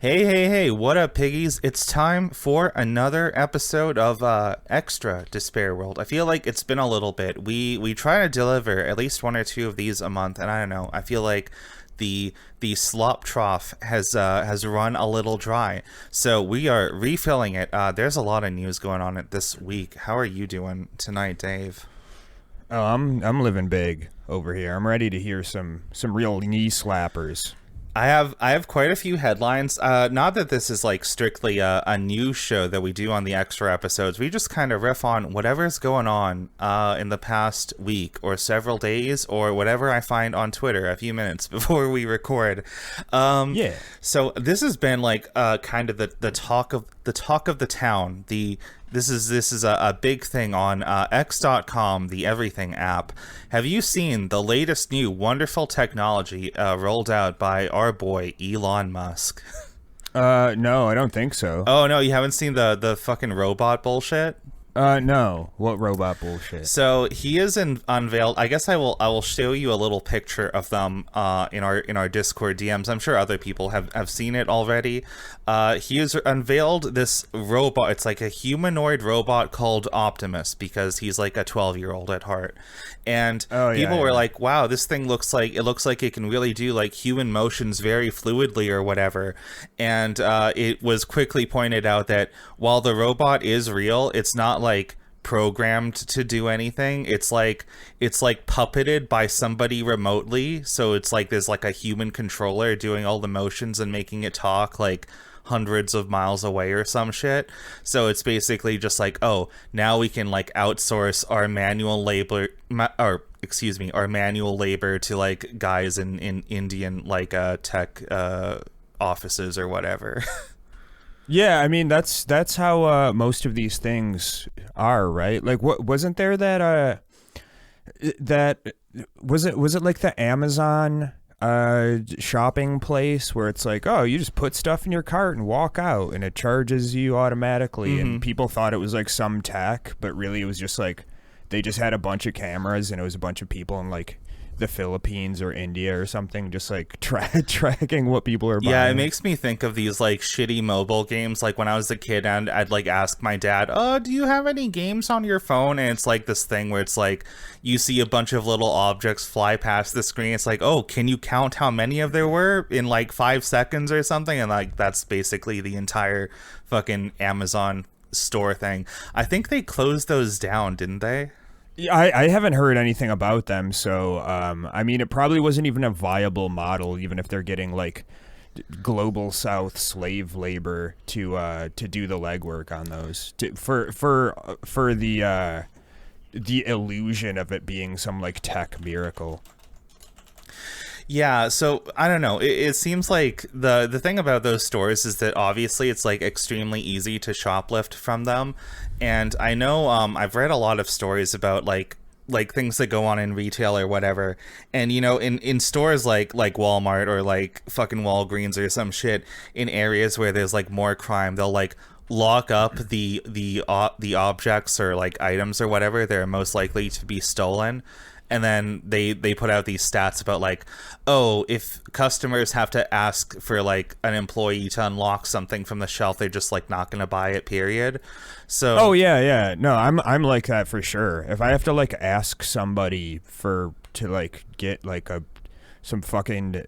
Hey, what up, piggies? It's time for another episode of Extra Despair World. I feel like it's been a little bit. We try to deliver at least one or two of these a month, and I don't know. I feel like the slop trough has run a little dry. So we are refilling it. There's a lot of news going on this week. How are you doing tonight, Dave? Oh, I'm living big over here. I'm ready to hear some real knee slappers. I have quite a few headlines. Not that this is like strictly a news show that we do on the extra episodes. We just kind of riff on whatever's going on in the past week or several days or whatever I find on Twitter a few minutes before we record. Yeah. So this has been like kind of the talk of the town. This is a big thing on X.com, the everything app. Have you seen the latest new wonderful technology rolled out by our boy Elon Musk? No, I don't think so. Oh no, you haven't seen the fucking robot bullshit? No. What robot bullshit? So he is unveiled. I guess I will show you a little picture of them in our Discord DMs. I'm sure other people have seen it already. He has unveiled this robot. It's like a humanoid robot called Optimus because he's like a 12-year-old at heart. And people were like, "Wow, this thing looks like it can really do like human motions very fluidly or whatever." And it was quickly pointed out that while the robot is real, it's not like programmed to do anything. It's like puppeted by somebody remotely. So it's like there's like a human controller doing all the motions and making it talk like hundreds of miles away or some shit. So it's basically just like, oh, now we can like outsource our manual labor to like guys in Indian like tech offices or whatever. Yeah, I mean that's how most of these things are, right? Like, what wasn't there that was it like the Amazon shopping place where it's like, oh, you just put stuff in your cart and walk out and it charges you automatically. Mm-hmm. And people thought it was like some tech, but really it was just like they just had a bunch of cameras and it was a bunch of people in like the Philippines or India or something, just like tracking what people are buying. Yeah, it makes me think of these like shitty mobile games. Like when I was a kid, and I'd like ask my dad, "Oh, do you have any games on your phone?" And it's like this thing where it's like you see a bunch of little objects fly past the screen. It's like, "Oh, can you count how many of there were in like 5 seconds or something?" And like that's basically the entire fucking Amazon store thing. I think they closed those down, didn't they? I haven't heard anything about them, so I mean, it probably wasn't even a viable model, even if they're getting like global South slave labor to do the legwork on those for the illusion of it being some like tech miracle. Yeah, so I don't know. It seems like the thing about those stores is that obviously it's like extremely easy to shoplift from them. And I know I've read a lot of stories about like things that go on in retail or whatever. And you know, in stores like Walmart or like fucking Walgreens or some shit, in areas where there's like more crime, they'll like lock up the objects or like items or whatever that are most likely to be stolen. And then they put out these stats about like, oh, if customers have to ask for like an employee to unlock something from the shelf, they're just like not going to buy it, period. So oh yeah, no, I'm like that for sure. If I have to like ask somebody to like get like some fucking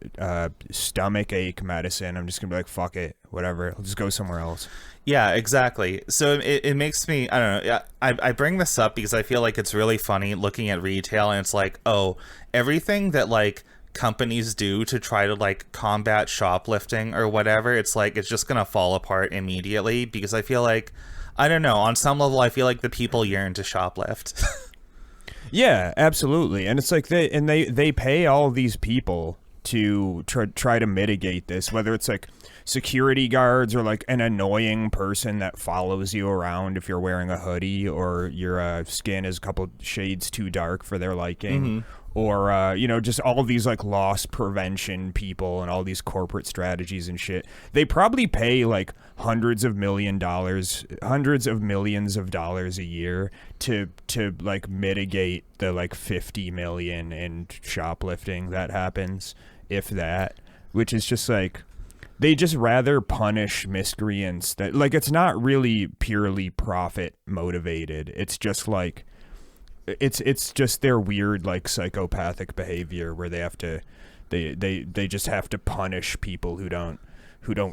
stomach ache medicine, I'm just gonna be like, fuck it, whatever, I'll just go somewhere else. Yeah, exactly. So it makes me, I don't know, I bring this up because I feel like it's really funny looking at retail and it's like, oh, everything that like companies do to try to like combat shoplifting or whatever, it's like it's just gonna fall apart immediately because I feel like, I don't know, on some level I feel like the people yearn to shoplift. Yeah, absolutely. And it's like they pay all of these people to try to mitigate this, whether it's like security guards or like an annoying person that follows you around if you're wearing a hoodie or your skin is a couple shades too dark for their liking. Mm-hmm. Or, you know, just all of these like loss prevention people and all these corporate strategies and shit. They probably pay like hundreds of millions of dollars a year to like mitigate the like 50 million in shoplifting that happens, if that, which is just like, they just rather punish miscreants that, like, it's not really purely profit motivated. It's just like it's just their weird, like, psychopathic behavior where they have to they just have to punish people who don't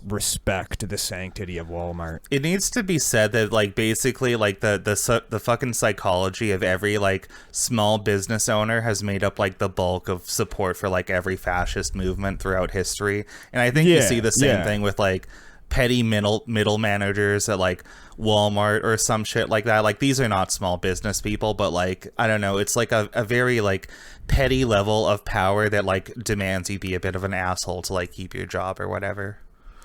respect the sanctity of Walmart. It needs to be said that, like, basically, like, the fucking psychology of every, like, small business owner has made up, like, the bulk of support for, like, every fascist movement throughout history. And I think you see the same thing with, like, petty middle managers at, like, Walmart or some shit like that. Like, these are not small business people, but, like, I don't know, it's like a very, like, petty level of power that, like, demands you be a bit of an asshole to, like, keep your job or whatever.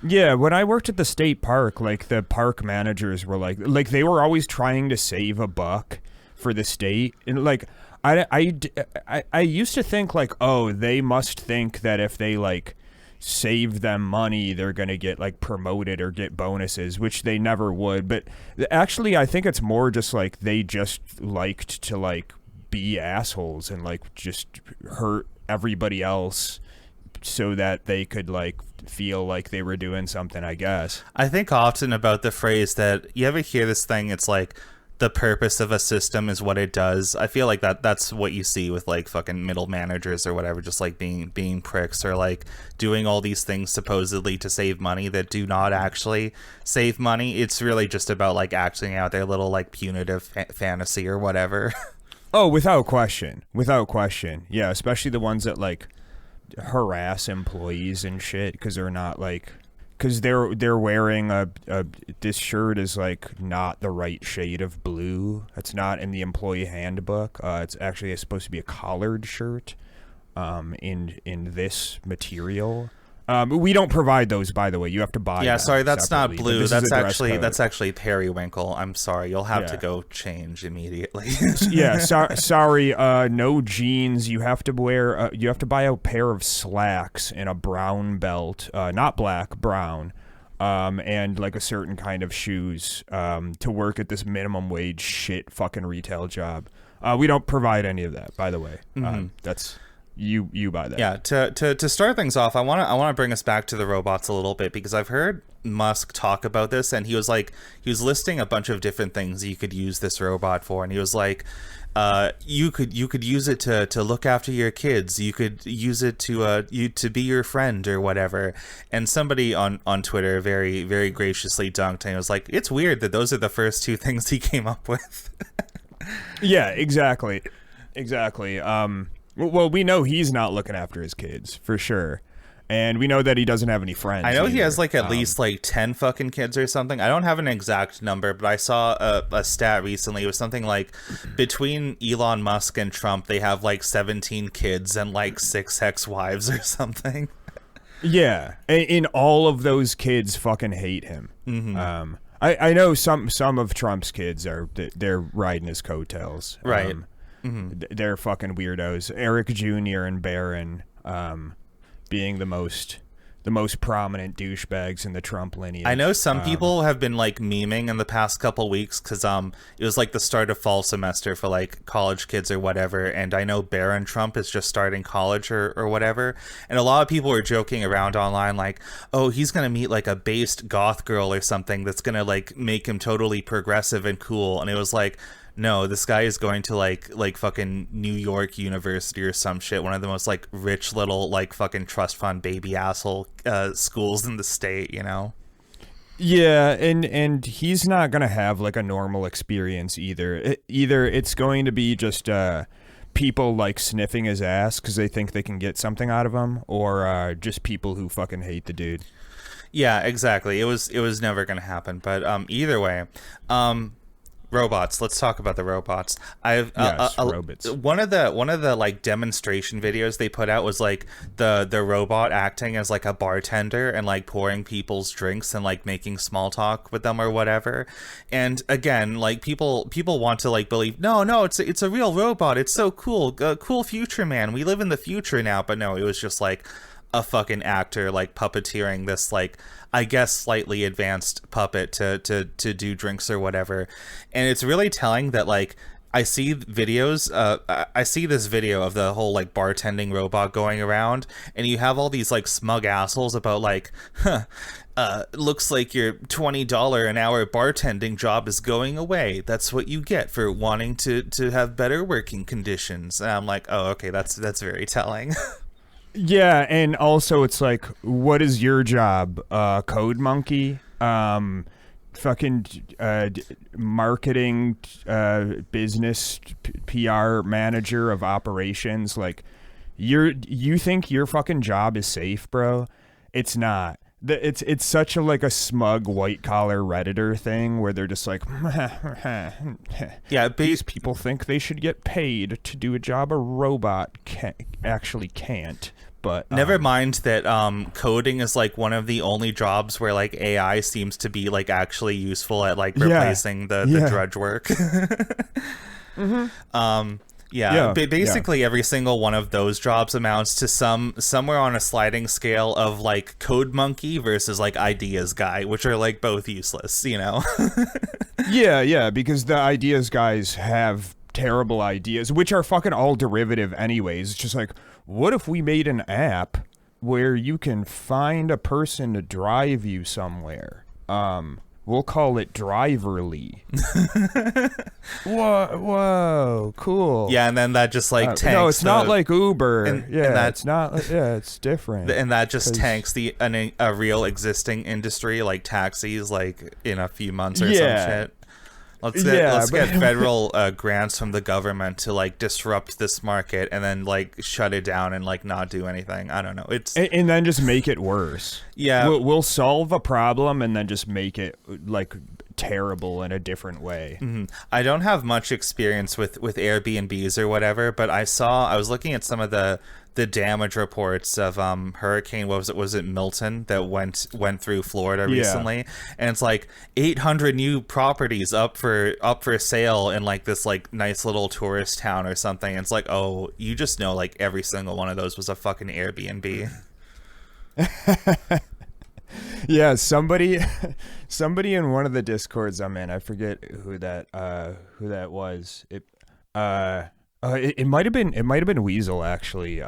Yeah, when I worked at the state park, like, the park managers were like they were always trying to save a buck for the state. And, like, I used to think, like, oh, they must think that if they, like, save them money, they're going to get, like, promoted or get bonuses, which they never would. But actually, I think it's more just, like, they just liked to, like, be assholes and, like, just hurt everybody else so that they could, like, feel like they were doing something, I guess. I think often about the phrase that, you ever hear this thing, it's like, the purpose of a system is what it does. I feel like that's what you see with, like, fucking middle managers or whatever, just, like, being pricks or, like, doing all these things supposedly to save money that do not actually save money. It's really just about, like, acting out their little, like, punitive fantasy or whatever. Oh, without question. Yeah, especially the ones that, like, harass employees and shit because they're not, like, because they're wearing this shirt is, like, not the right shade of blue. It's not in the employee handbook. It's actually supposed to be a collared shirt in this material. We don't provide those, by the way. You have to buy. Yeah, sorry, that's separately. not blue. That's actually periwinkle. I'm sorry. You'll have to go change immediately. Yeah, sorry. No jeans. You have to wear. You have to buy a pair of slacks and a brown belt, not black, brown, and, like, a certain kind of shoes to work at this minimum wage shit fucking retail job. We don't provide any of that, by the way. That's. You buy that. Yeah, to start things off, I want to bring us back to the robots a little bit, because I've heard Musk talk about this, and he was listing a bunch of different things you could use this robot for, and he was like, you could use it to look after your kids, you could use it to be your friend or whatever. And somebody on Twitter very, very graciously dunked, and he was like, it's weird that those are the first two things he came up with. Yeah, exactly. Well, we know he's not looking after his kids, for sure. And we know that he doesn't have any friends. I know either. He has, like, at least, like, 10 fucking kids or something. I don't have an exact number, but I saw a stat recently. It was something like, between Elon Musk and Trump, they have, like, 17 kids and, like, 6 ex-wives or something. Yeah. And all of those kids fucking hate him. Mm-hmm. I know some of Trump's kids they're riding his coattails. Right. They're fucking weirdos. Eric Jr. and Barron being the most prominent douchebags in the Trump lineage. I know some people have been, like, memeing in the past couple weeks because it was, like, the start of fall semester for, like, college kids or whatever, and I know Barron Trump is just starting college or whatever, and a lot of people were joking around online like, oh, he's gonna meet, like, a based goth girl or something that's gonna, like, make him totally progressive and cool. And it was like, no, this guy is going to, like fucking New York University or some shit, one of the most, like, rich little, like, fucking trust fund baby asshole schools in the state, you know? Yeah, and he's not gonna have, like, a normal experience either. Either it's going to be just people, like, sniffing his ass because they think they can get something out of him, or just people who fucking hate the dude. Yeah, exactly. It was never gonna happen. But either way, robots. Let's talk about the robots. Robots. One of the like demonstration videos they put out was like the robot acting as like a bartender and like pouring people's drinks and like making small talk with them or whatever. And again, like people want to like believe no, it's a real robot. It's so cool, cool future, man. We live in the future now. But no, it was just like a fucking actor like puppeteering this like I guess slightly advanced puppet to do drinks or whatever. And it's really telling that like I see videos. I see this video of the whole like bartending robot going around, and you have all these like smug assholes about like, looks like your $20 an hour bartending job is going away. That's what you get for wanting to have better working conditions. And I'm like, oh, okay, that's very telling. Yeah, and also it's like, what is your job? Code monkey? Fucking marketing, business, PR manager of operations. Like, you think your fucking job is safe, bro? It's not. It's such a like a smug white collar Redditor thing where they're just like, yeah, these people think they should get paid to do a job a robot actually can't. But never mind that coding is like one of the only jobs where like AI seems to be like actually useful at like replacing the drudge work. Basically every single one of those jobs amounts to somewhere on a sliding scale of like code monkey versus like ideas guy, which are like both useless, you know. yeah, because the ideas guys have terrible ideas, which are fucking all derivative anyways. It's just like, what if we made an app where you can find a person to drive you somewhere? We'll call it Driverly. Whoa, cool. Yeah, and then that just like tanks. No, it's not like Uber. And it's not. Yeah, it's different. And that just tanks a real existing industry like taxis, like in a few months or some shit. Let's get federal grants from the government to like disrupt this market and then like shut it down and like not do anything. I don't know. And then just make it worse. Yeah, we'll solve a problem and then just make it like terrible in a different way. Mm-hmm. I don't have much experience with Airbnbs or whatever, but I was looking at some of the damage reports of hurricane, was it Milton that went through Florida recently, and it's like 800 new properties up for sale in like this like nice little tourist town or something. And it's like, oh, you just know like every single one of those was a fucking Airbnb. Yeah, somebody in one of the Discords I'm in, I forget who that was. It might have been Weasel actually.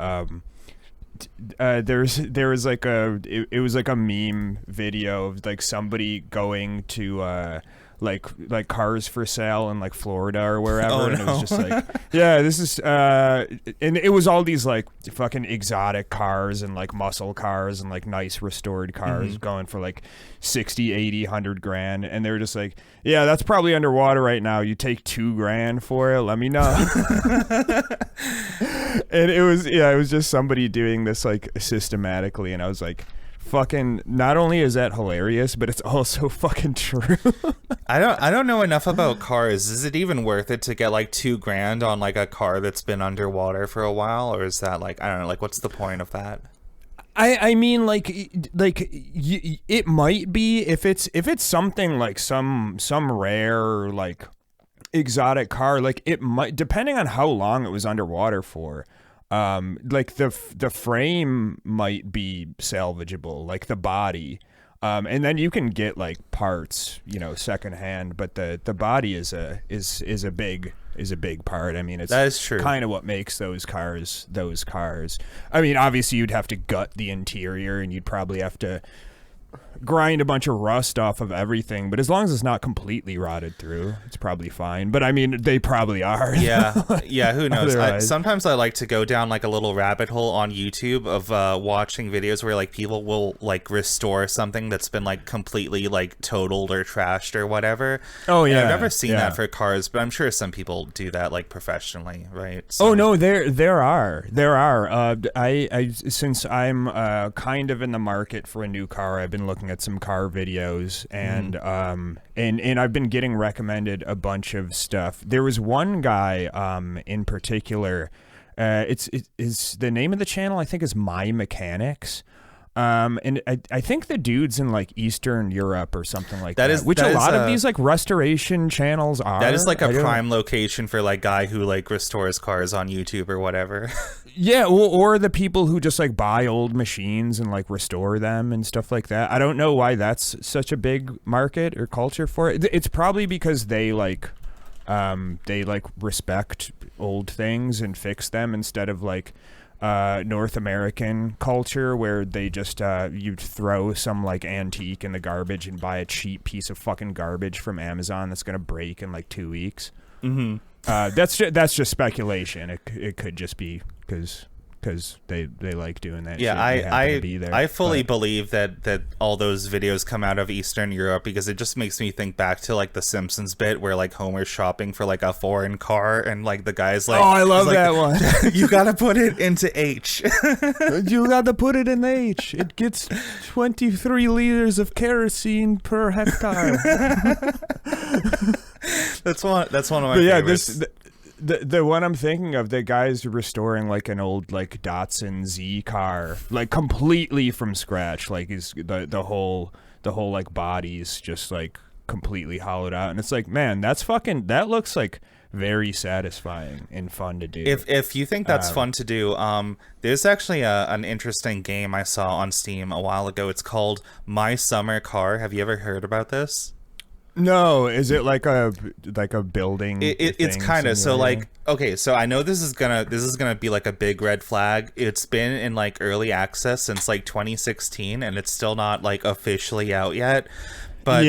There was like it was like a meme video of like somebody going to like cars for sale in like Florida or wherever. Oh, and it was just like, yeah, this is and it was all these like fucking exotic cars and like muscle cars and like nice restored cars going for like 60, 80, 100 grand, and they were just like, yeah, that's probably underwater right now. You take $2 grand for it, let me know. And it was just somebody doing this like systematically, and I was like, fucking, not only is that hilarious, but it's also fucking true. I don't know enough about cars. Is it even worth it to get like $2 grand on like a car that's been underwater for a while, or is that like, I don't know, like what's the point of that? I mean, it might be if it's something like some rare like exotic car, like it might, depending on how long it was underwater for. Like the frame might be salvageable, like the body, and then you can get like parts, you know, secondhand. But the body is a big part. I mean, that is true. Kind of what makes those cars. I mean, obviously you'd have to gut the interior, and you'd probably have to grind a bunch of rust off of everything, but as long as it's not completely rotted through, it's probably fine. But I mean, they probably are. Yeah, who knows? Sometimes I like to go down like a little rabbit hole on YouTube of watching videos where like people will like restore something that's been like completely like totaled or trashed or whatever. Oh yeah, and I've never seen that for cars, but I'm sure some people do that like professionally, right? So. Oh no, there are. I since I'm kind of in the market for a new car, I've been looking at some car videos, and and I've been getting recommended a bunch of stuff. There was one guy in particular, it's the name of the channel I think is My Mechanics. And I think the dude's in like Eastern Europe or something like that. Which a lot of these like restoration channels are. That is like a prime location for like guy who like restores cars on YouTube or whatever. Yeah, or the people who just like buy old machines and like restore them and stuff like that. I don't know why that's such a big market or culture for it. It's probably because they like They like respect old things and fix them instead of like North American culture where they just you'd throw some like antique in the garbage and buy a cheap piece of fucking garbage from Amazon that's gonna break in like 2 weeks. Mm-hmm. That's just speculation. It could just be because they like doing that. Yeah, shit. I fully believe that all those videos come out of Eastern Europe because it just makes me think back to like the Simpsons bit where like Homer's shopping for like a foreign car and like the guy's like, oh, I love like, that one. You gotta put it into H. You gotta put it in H. It gets 23 liters of kerosene per hectare. That's one of my favorites. The one I'm thinking of, the guy's restoring like an old like Datsun Z car, like completely from scratch. Like is the whole like body's just like completely hollowed out, and it's like, man, that looks like very satisfying and fun to do. If you think that's fun to do, there's actually an interesting game I saw on Steam a while ago. It's called My Summer Car. Have you ever heard about this? No, is it like a building? It's kind of so like, okay, so I know this is gonna be like a big red flag. It's been in like early access since like 2016, and it's still not like officially out yet. But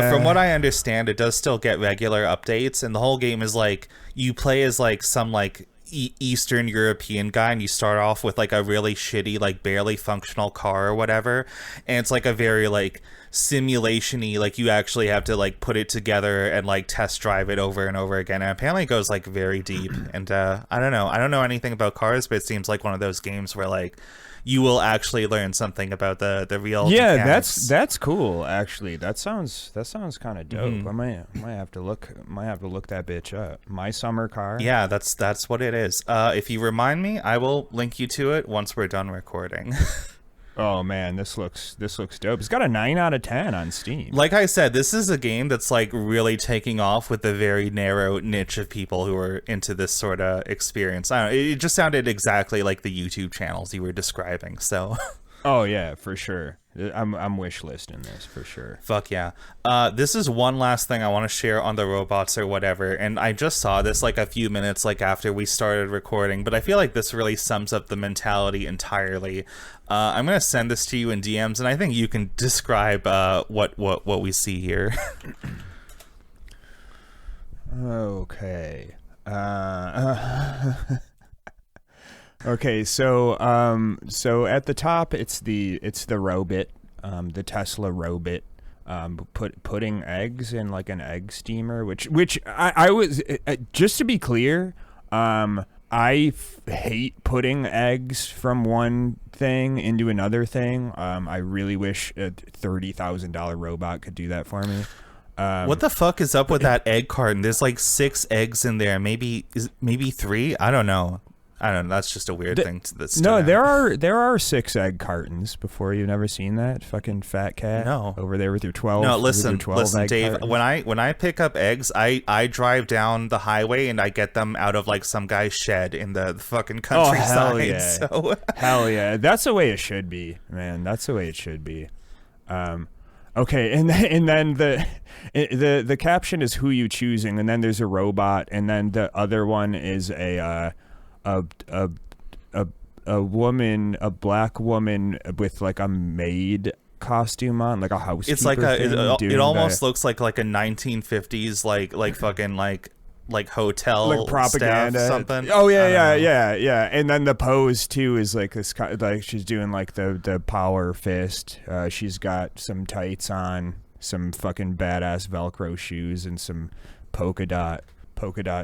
from what I understand, it does still get regular updates, and the whole game is like you play as like some like Eastern European guy, and you start off with like a really shitty, like barely functional car or whatever, and it's like a very like simulation-y, like you actually have to like put it together and like test drive it over and over again, and apparently it goes like very deep. And I don't know anything about cars, but it seems like one of those games where like you will actually learn something about the real mechanics. That's cool actually. That sounds kind of dope. Mm-hmm. I might have to look that bitch up. My Summer Car. Yeah, that's what it is. If you remind me, I will link you to it once we're done recording. Oh man, this looks dope. It's got a 9 out of 10 on Steam. Like I said, this is a game that's like really taking off with a very narrow niche of people who are into this sort of experience. I don't know, it just sounded exactly like the YouTube channels you were describing. So. Oh yeah, for sure. I'm wish listing this for sure. Fuck yeah. This is one last thing I want to share on the robots or whatever, and I just saw this like a few minutes like after we started recording, but I feel like this really sums up the mentality entirely. I'm gonna send this to you in DMs, and I think you can describe what we see here. Okay. Okay, so at the top it's the Robit, the Tesla Robit, putting eggs in like an egg steamer, which I was, just to be clear, I hate putting eggs from one thing into another thing. I really wish a $30,000 robot could do that for me. What the fuck is up with that egg carton? There's like 6 eggs in there, maybe 3. I don't know. That's just a weird thing. No, there are 6 egg cartons. Before, you've never seen that fucking fat cat? No, over there with your 12. No, listen, Dave. Cartons. When I pick up eggs, I drive down the highway and I get them out of like some guy's shed in the fucking countryside. Oh hell yeah! So. Hell yeah! That's the way it should be, man. That's the way it should be. Okay, and then the caption is who you choosing, and then there's a robot, and then the other one is a woman, a black woman with like a maid costume on, like a housekeeper. It's like it almost looks like a 1950s like fucking like hotel like propaganda staff, something. Oh yeah. And then the pose too is like this, like she's doing like the power fist. She's got some tights on, some fucking badass Velcro shoes, and some polka dot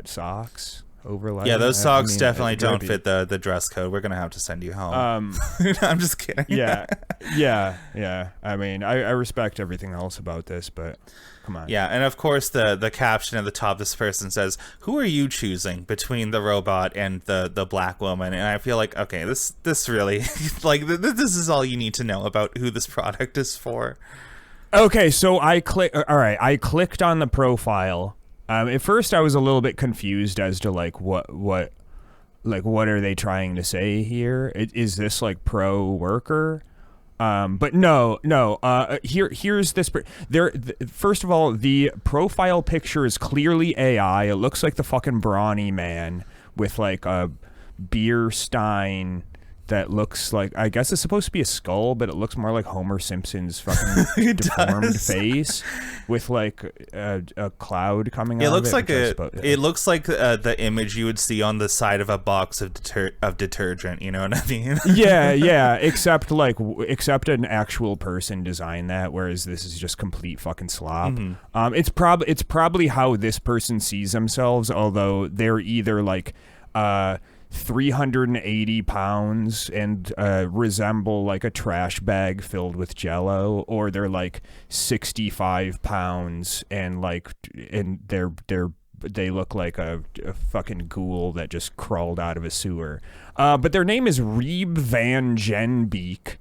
socks. Overlap. Yeah, those socks definitely don't fit the dress code. We're gonna have to send you home. I'm just kidding. Yeah. I mean, I respect everything else about this, but come on. Yeah, and of course the caption at the top, this person says, "Who are you choosing between the robot and the black woman?" And I feel like, okay, this really like this is all you need to know about who this product is for. Okay, so I clicked on the profile. At first, I was a little bit confused as to like what are they trying to say here? Is this like pro worker? But no. Here's this. First of all, the profile picture is clearly AI. It looks like the fucking brawny man with like a beer stein that looks like, I guess it's supposed to be a skull, but it looks more like Homer Simpson's fucking deformed face with like a cloud coming out. It looks like the image you would see on the side of a box of detergent. You know what I mean? yeah. Except an actual person designed that, whereas this is just complete fucking slop. Mm-hmm. It's probably how this person sees themselves, although they're either like 380 pounds and resemble like a trash bag filled with Jello, or they're like 65 pounds and they look like a fucking ghoul that just crawled out of a sewer. But their name is Reeb Van Genbeek.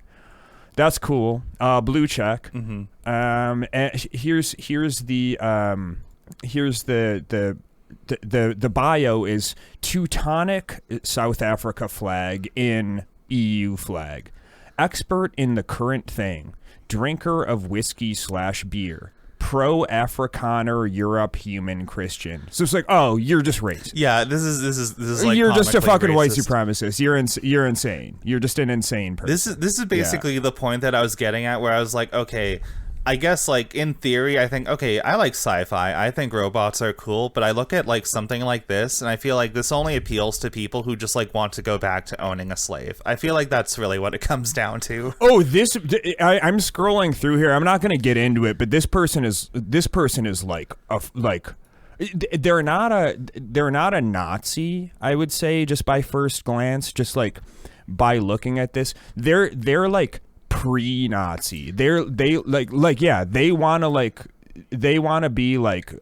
That's cool. Blue check. Mm-hmm. And here's the bio is Teutonic South Africa flag in EU flag. Expert in the current thing. Drinker of whiskey/beer. Pro-Afrikaner Europe human Christian. So it's like, oh, you're just racist. Yeah, this is like, you're just a fucking racist. White supremacist. You're insane. You're just an insane person. This is basically the point that I was getting at, where I was like, okay, I guess, like, in theory, I think, okay, I like sci-fi. I think robots are cool, but I look at, like, something like this, and I feel like this only appeals to people who just, like, want to go back to owning a slave. I feel like that's really what it comes down to. Oh, I'm scrolling through here. I'm not going to get into it, but this person is like they're not a Nazi, I would say, just by first glance, just like by looking at this. They're like pre-Nazi. They want to be like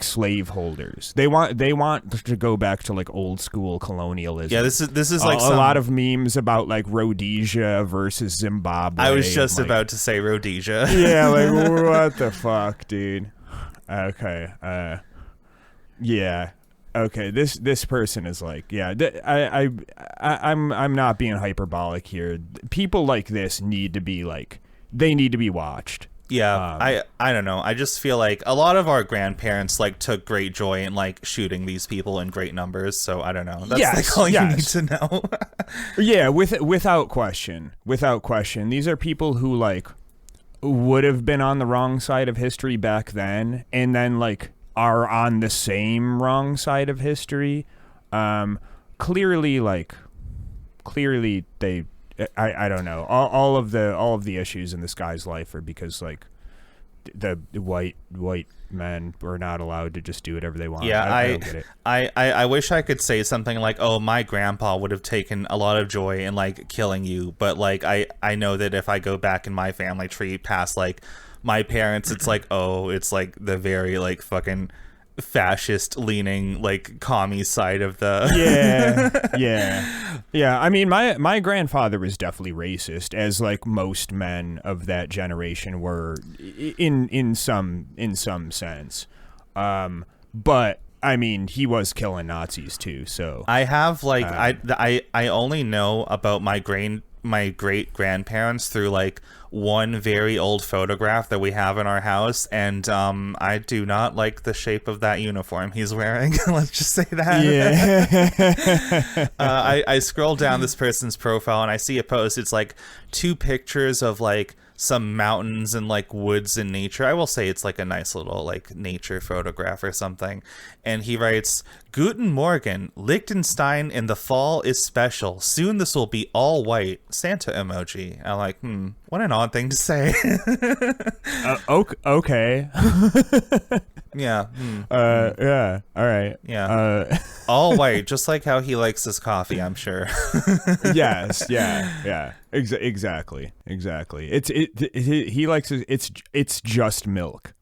slave holders. They want to go back to like old school colonialism. Yeah, this is like a lot of memes about like Rhodesia versus Zimbabwe. I was just about to say Rhodesia. Yeah, like what the fuck, dude. Okay. Yeah. Okay, this person is like, yeah, I'm not being hyperbolic here. People like this need to be watched. Yeah, I don't know. I just feel like a lot of our grandparents like took great joy in like shooting these people in great numbers. So I don't know. That's like all you need to know. Yeah, without question. These are people who like would have been on the wrong side of history back then, and then like are on the same wrong side of history. Clearly they, I don't know. All of the issues in this guy's life are because like the white men were not allowed to just do whatever they want. Yeah, I don't get it. I wish I could say something like, oh, my grandpa would have taken a lot of joy in like killing you, but like I know that if I go back in my family tree past like my parents, it's like, oh, it's like the very like fucking fascist leaning like commie side of the yeah. I mean, my grandfather was definitely racist, as like most men of that generation were in some sense. But I mean, he was killing Nazis too. So I have like I only know about my great grandparents through like one very old photograph that we have in our house, and I do not like the shape of that uniform he's wearing. Let's just say that. Yeah. I scroll down this person's profile and I see a post. It's like two pictures of like some mountains and like woods and nature. I will say it's like a nice little like nature photograph or something. And he writes, "Guten Morgen, Liechtenstein in the fall is special. Soon this will be all white. Santa emoji." I'm like, what an odd thing to say. Okay. Yeah. Yeah. All right. Yeah. All white, just like how he likes his coffee, I'm sure. Yes. Yeah. Exactly. He likes his, it's just milk.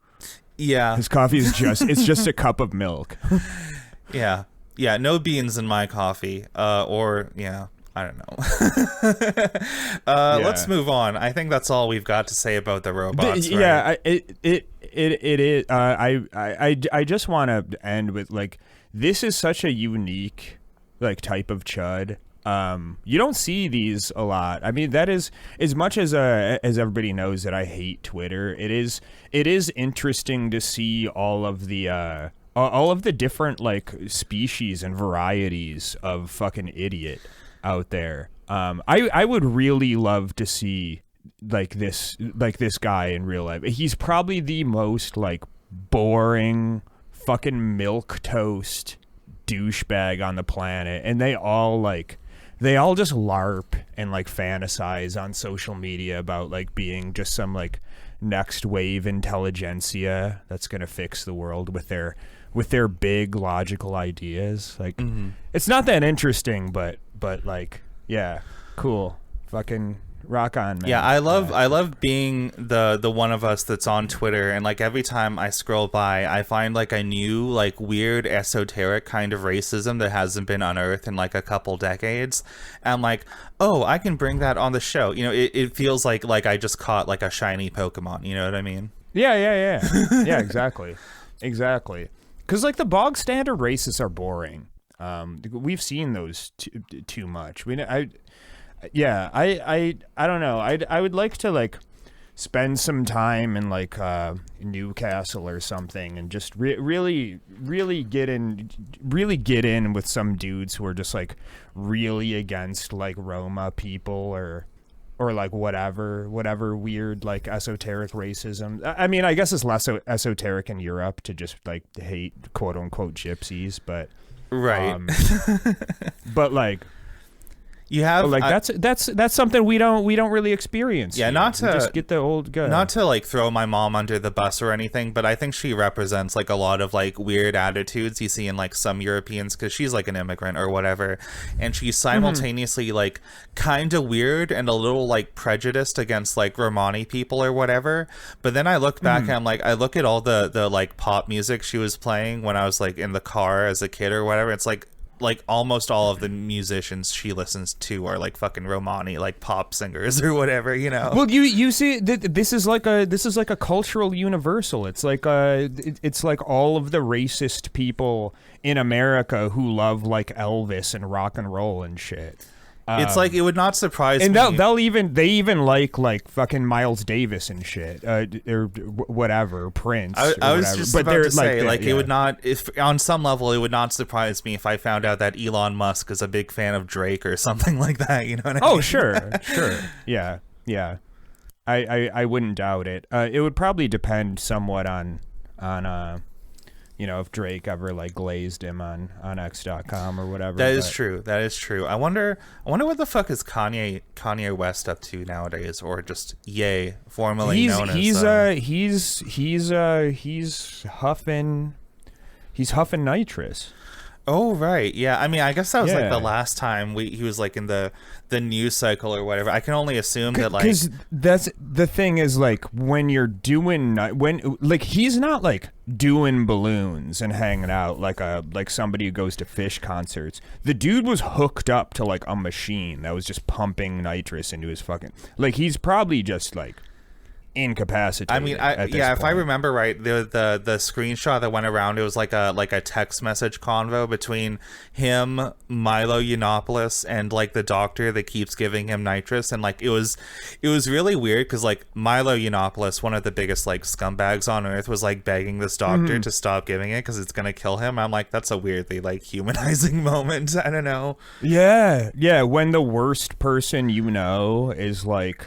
Yeah. His coffee is just a cup of milk. Yeah. No beans in my coffee. I don't know. Let's move on. I think that's all we've got to say about the robots. Right? Yeah, it is. I just want to end with like, this is such a unique like type of chud. You don't see these a lot. I mean, that is, as much as everybody knows that I hate Twitter, it is interesting to see all of the different like species and varieties of fucking idiot out there. I would really love to see like this guy in real life. He's probably the most like boring fucking milquetoast douchebag on the planet, and they all just LARP and like fantasize on social media about like being just some like next wave intelligentsia that's gonna fix the world with their big logical ideas. Like, it's not that interesting, but like, yeah, cool, fucking rock on, man. Yeah, I love being the one of us that's on Twitter, and like every time I scroll by, I find like a new like weird esoteric kind of racism that hasn't been unearthed in like a couple decades. And I'm like, oh, I can bring that on the show. You know, it feels like I just caught like a shiny Pokemon. You know what I mean? Yeah. Yeah, exactly. Because like the bog standard racists are boring. We've seen those too much. I don't know. I would like to like spend some time in like Newcastle or something, and just really get in with some dudes who are just like really against like Roma people or like whatever weird like esoteric racism. I mean, I guess it's less esoteric in Europe to just like hate quote unquote gypsies, but right. But like, you have like that's something we don't really experience. Yeah, here. not to we just get the old guy. Not to like throw my mom under the bus or anything, but I think she represents like a lot of like weird attitudes you see in like some Europeans, because she's like an immigrant or whatever, and she's simultaneously like kind of weird and a little like prejudiced against like Romani people or whatever. But then I look back and I'm like, I look at all the like pop music she was playing when I was like in the car as a kid or whatever. It's like almost all of the musicians she listens to are like fucking Romani, like pop singers or whatever, you know. Well, you see, this is like a cultural universal. It's like all of the racist people in America who love like Elvis and rock and roll and shit. It's like, it would not surprise and me. And they even like fucking Miles Davis and shit, or whatever, Prince. I was just about to say, like, yeah. It would not, if on some level, it would not surprise me if I found out that Elon Musk is a big fan of Drake or something like that. You know what I mean? Oh, sure. Yeah. I wouldn't doubt it. It would probably depend somewhat on you know, if Drake ever like glazed him on X.com or whatever. That is true. I wonder what the fuck is Kanye West up to nowadays, or just Ye, formerly known as. He's huffing nitrous. Oh right, yeah. I mean, I guess that was like the last time he was like in the news cycle or whatever. I can only assume that like, because that's the thing is like when you're doing he's not like doing balloons and hanging out like somebody who goes to Fish concerts. The dude was hooked up to like a machine that was just pumping nitrous into his fucking, like, he's probably just like incapacitated. I mean, if I remember right, the screenshot that went around, it was like a text message convo between him, Milo Yiannopoulos, and like the doctor that keeps giving him nitrous. And like it was really weird because like Milo Yiannopoulos, one of the biggest like scumbags on earth, was like begging this doctor to stop giving it because it's gonna kill him. I'm like, that's a weirdly like humanizing moment. I don't know. Yeah, when the worst person you know is like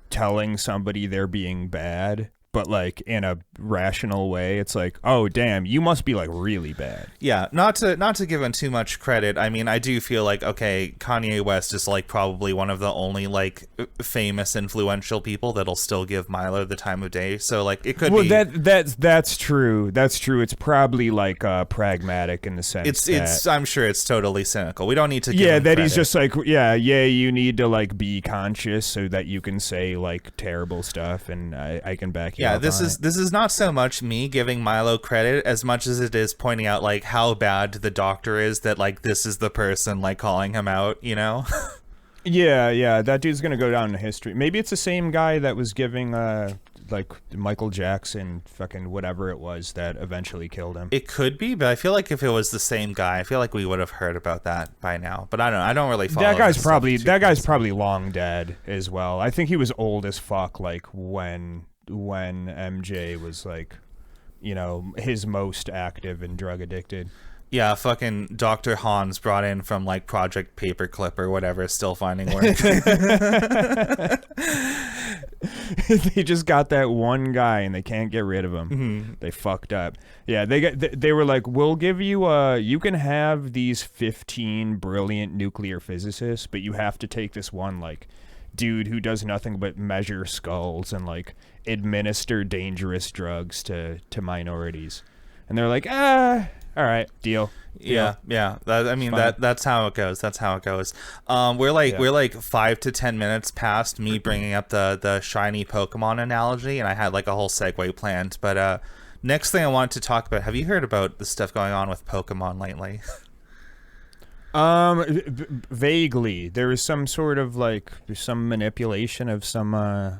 telling somebody they're being bad, but like in a rational way, it's like, oh damn, you must be like really bad. Yeah, not to give him too much credit. I mean, I do feel like, okay, Kanye West is like probably one of the only like famous influential people that'll still give Milo the time of day. So like it could be. Well, that's true. That's true. It's probably like pragmatic in the sense it's I'm sure it's totally cynical. We don't need to give him that credit. He's just like, you need to like be conscious so that you can say like terrible stuff, and I can back you. Yeah, this is not so much me giving Milo credit as much as it is pointing out like how bad the doctor is that like this is the person like calling him out, you know? Yeah, that dude's gonna go down in history. Maybe it's the same guy that was giving like Michael Jackson fucking whatever it was that eventually killed him. It could be, but I feel like if it was the same guy, I feel like we would have heard about that by now. But I don't know. I don't really follow That guy's this stuff probably long dead as well. I think he was old as fuck, like when MJ was like, you know, his most active and drug addicted. Yeah, fucking Dr. Hans brought in from like Project Paperclip or whatever, still finding work. They just got that one guy and they can't get rid of him. Mm-hmm. They fucked up. Yeah, they were like, we'll give you you can have these 15 brilliant nuclear physicists, but you have to take this one like dude who does nothing but measure skulls and like administer dangerous drugs to minorities. And they're like, all right, deal. Yeah. That's how it goes. We're like 5 to 10 minutes past me bringing up the shiny Pokemon analogy, and I had like a whole segue planned. But next thing I want to talk about, have you heard about the stuff going on with Pokemon lately? Vaguely, there was some sort of like some manipulation of some of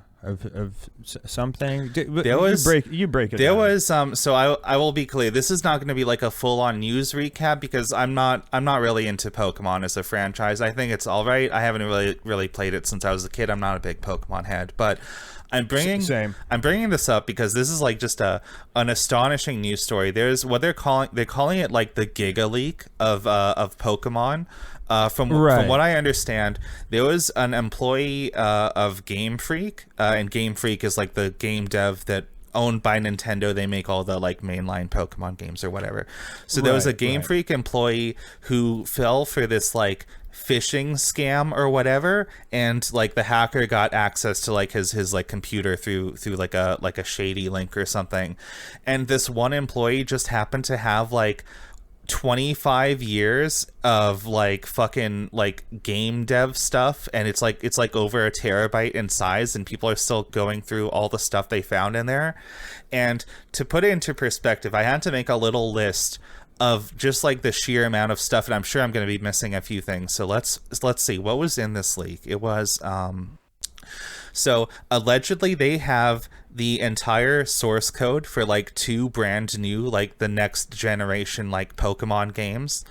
something. You break it. There down. was so I will be clear. This is not going to be like a full on news recap because I'm not really into Pokemon as a franchise. I think it's all right. I haven't really played it since I was a kid. I'm not a big Pokemon head, but I'm bringing this up because this is like just an astonishing news story. There's what they're calling it like the Gigaleak of Pokemon. From what I understand, there was an employee of Game Freak, and Game Freak is like the game dev that owned by Nintendo. They make all the like mainline Pokemon games or whatever. So there was a Game Freak employee who fell for this like phishing scam or whatever, and like the hacker got access to like his like computer through like a shady link or something, and this one employee just happened to have like 25 years of like fucking like game dev stuff, and it's like over a terabyte in size, and people are still going through all the stuff they found in there. And to put it into perspective, I had to make a little list of just like the sheer amount of stuff, and I'm sure I'm going to be missing a few things. So let's see what was in this leak. It was so allegedly they have the entire source code for like 2 brand new like the next generation like Pokemon games.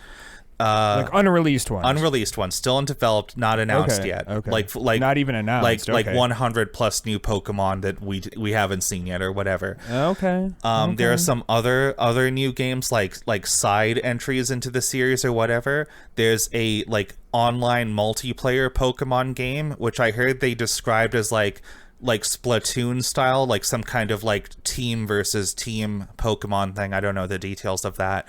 Like unreleased ones, still undeveloped, not announced yet. Okay. Like not even announced. Like 100 plus new Pokemon that we haven't seen yet or whatever. Okay. There are some other new games like side entries into the series or whatever. There's a like online multiplayer Pokemon game, which I heard they described as like Splatoon style, like some kind of like team versus team Pokemon thing. I don't know the details of that.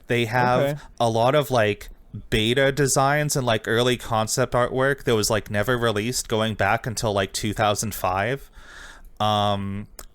They have a lot of like beta designs and like early concept artwork that was like never released going back until like 2005.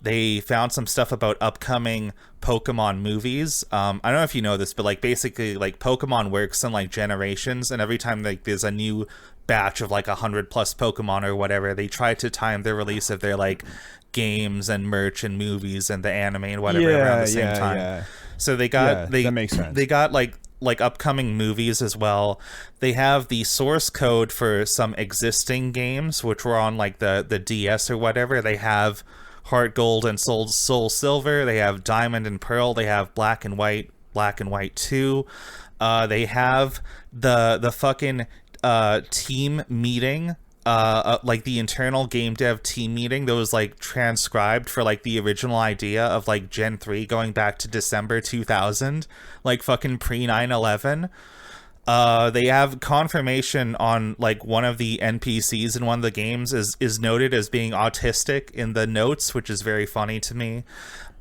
They found some stuff about upcoming Pokemon movies. I don't know if you know this, but like basically like Pokemon works in like generations, and every time like there's a new batch of like 100 plus Pokemon or whatever, they try to time the release of their like games and merch and movies and the anime and whatever around the same time. Yeah. So they got that makes sense. They got like upcoming movies as well. They have the source code for some existing games which were on like the DS or whatever. They have Heart Gold and Soul Silver. They have Diamond and Pearl. They have Black and White 2. They have the fucking team meeting, like the internal game dev team meeting that was like transcribed for like the original idea of like Gen 3 going back to December 2000, like fucking pre 9/11. They have confirmation on like one of the NPCs in one of the games is noted as being autistic in the notes, which is very funny to me.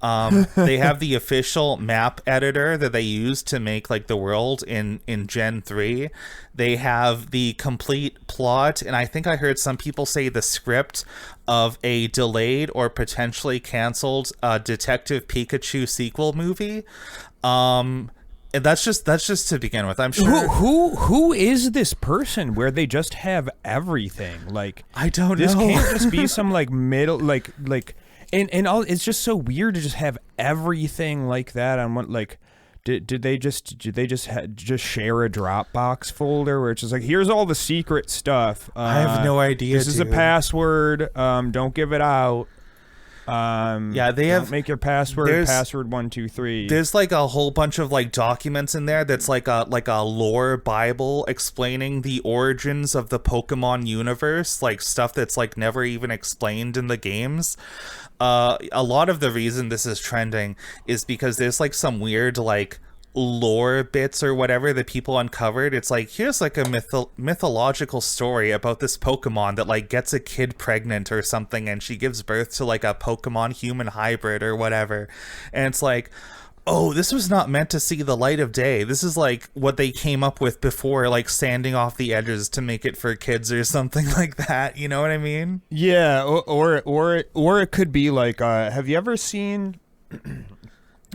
They have the official map editor that they use to make like the world in Gen 3. They have the complete plot, and I think I heard some people say the script of a delayed or potentially canceled Detective Pikachu sequel movie. And that's just to begin with. I'm sure. Who is this person where they just have everything? Like, I don't know. This can't just be some like middle and all. It's just so weird to just have everything like that on one. Like, did they just just share a Dropbox folder where it's just like, here's all the secret stuff. I have no idea. This is a password. Don't give it out. Yeah, they don't have make your password 123. There's like a whole bunch of like documents in there that's like a lore Bible explaining the origins of the Pokemon universe, like stuff that's like never even explained in the games. A lot of the reason this is trending is because there's like some weird like lore bits or whatever that people uncovered. It's like, here's like a mythological story about this Pokemon that like gets a kid pregnant or something, and she gives birth to like a Pokemon human hybrid or whatever. And it's like, oh, this was not meant to see the light of day. This is like what they came up with before, like sanding off the edges to make it for kids or something like that. You know what I mean? Yeah, or it could be like, have you ever seen?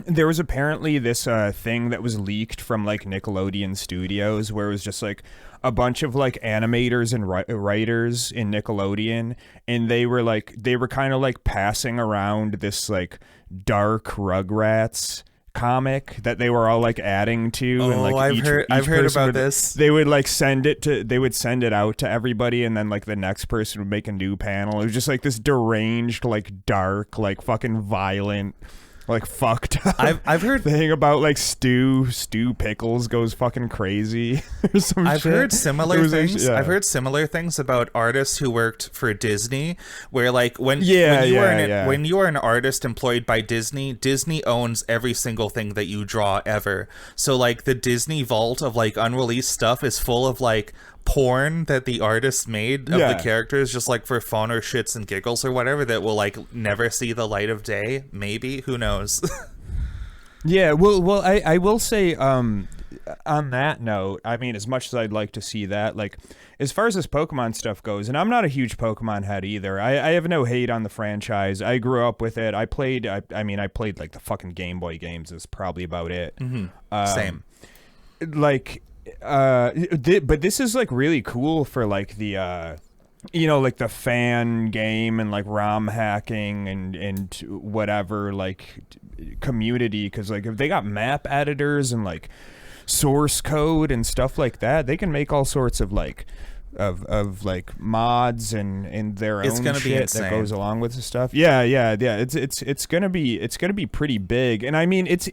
There was apparently this thing that was leaked from like Nickelodeon Studios where it was just like a bunch of like animators and writers in Nickelodeon, and they were kind of like passing around this like dark Rugrats comic that they were all like adding to. Oh, and like I've heard about this. They would like send it out to everybody, and then like the next person would make a new panel. It was just like this deranged, like dark, like fucking violent, like fucked up I've heard thing about like Stu Pickles goes fucking crazy or some I've shit. heard similar things. Actually, yeah. I've heard similar things about artists who worked for Disney, where like when you are an artist employed by Disney, Disney owns every single thing that you draw ever. So like the Disney vault of like unreleased stuff is full of like porn that the artist made of the characters just like for fun or shits and giggles or whatever that will like never see the light of day. Maybe, who knows? Yeah, well, I will say, on that note, I mean, as much as I'd like to see that, like, as far as this Pokemon stuff goes, and I'm not a huge Pokemon head either. I have no hate on the franchise. I grew up with it. I played like the fucking Game Boy games. Is probably about it. Mm-hmm. Same. Like, but this is like really cool for like the like the fan game and like ROM hacking and whatever like community, because like if they got map editors and like source code and stuff like that, they can make all sorts of like of like mods and their own shit that goes along with the stuff. Yeah. It's gonna be pretty big, and I mean it's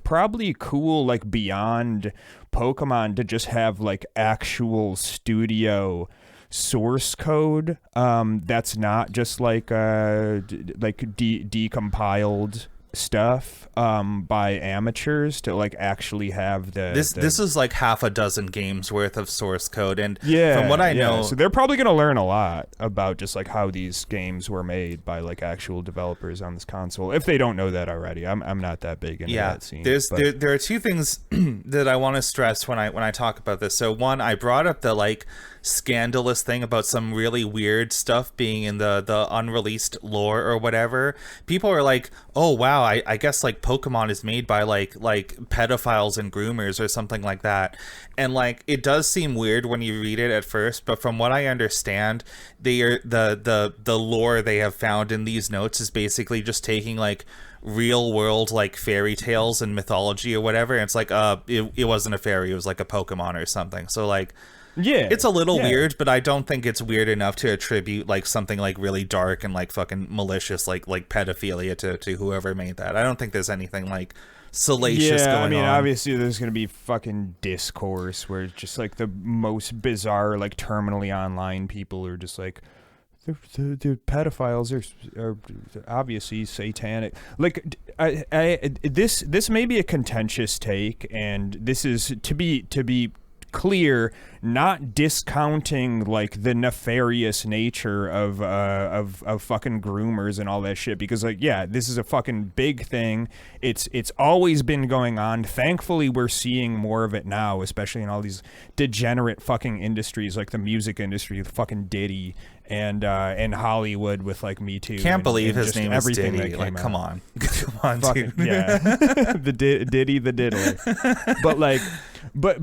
probably cool like beyond Pokemon to just have like actual studio source code that's not just like decompiled stuff by amateurs to like actually have this is like half a dozen games worth of source code, and from what I know, so they're probably going to learn a lot about just like how these games were made by like actual developers on this console, if they don't know that already. I'm not that big into that scene. There are two things that I want to stress when I talk about this. So one, I brought up the like scandalous thing about some really weird stuff being in the unreleased lore or whatever. People are like, oh wow, I guess like Pokemon is made by like pedophiles and groomers or something like that. And like it does seem weird when you read it at first, but from what I understand, they are the lore they have found in these notes is basically just taking like real world like fairy tales and mythology or whatever, and it's like it wasn't a fairy, it was like a Pokemon or something. So like it's a little weird, but I don't think it's weird enough to attribute like something like really dark and like fucking malicious like pedophilia to whoever made that. I don't think there's anything like salacious going on. I mean, obviously there's gonna be fucking discourse where it's just like the most bizarre like terminally online people are just like, the pedophiles are obviously satanic. Like, this may be a contentious take, and this is to be clear, not discounting like the nefarious nature of fucking groomers and all that shit, because like this is a fucking big thing. It's always been going on. Thankfully we're seeing more of it now, especially in all these degenerate fucking industries like the music industry with fucking Diddy and Hollywood with like Me Too. Can't believe his name is Diddy. Like, come on, fucking, dude. Yeah. The Diddy the Diddler. But like, but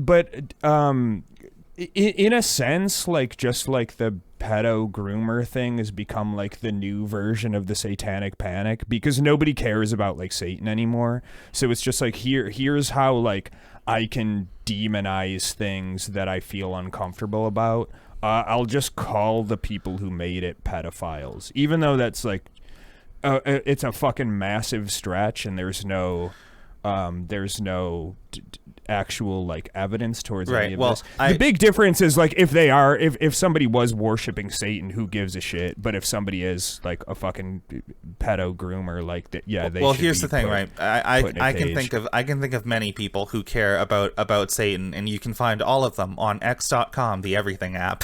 in a sense, like just like the pedo groomer thing has become like the new version of the satanic panic, because nobody cares about like Satan anymore. So it's just like, here's how like I can demonize things that I feel uncomfortable about. I'll just call the people who made it pedophiles, even though that's like it's a fucking massive stretch, and there's no actual like evidence towards any of this. The big difference is like if somebody was worshiping Satan, who gives a shit? But if somebody is like a fucking pedo groomer, like that, yeah, they. Well, here's the thing, right? I can think of many people who care about Satan, and you can find all of them on X.com, the Everything app.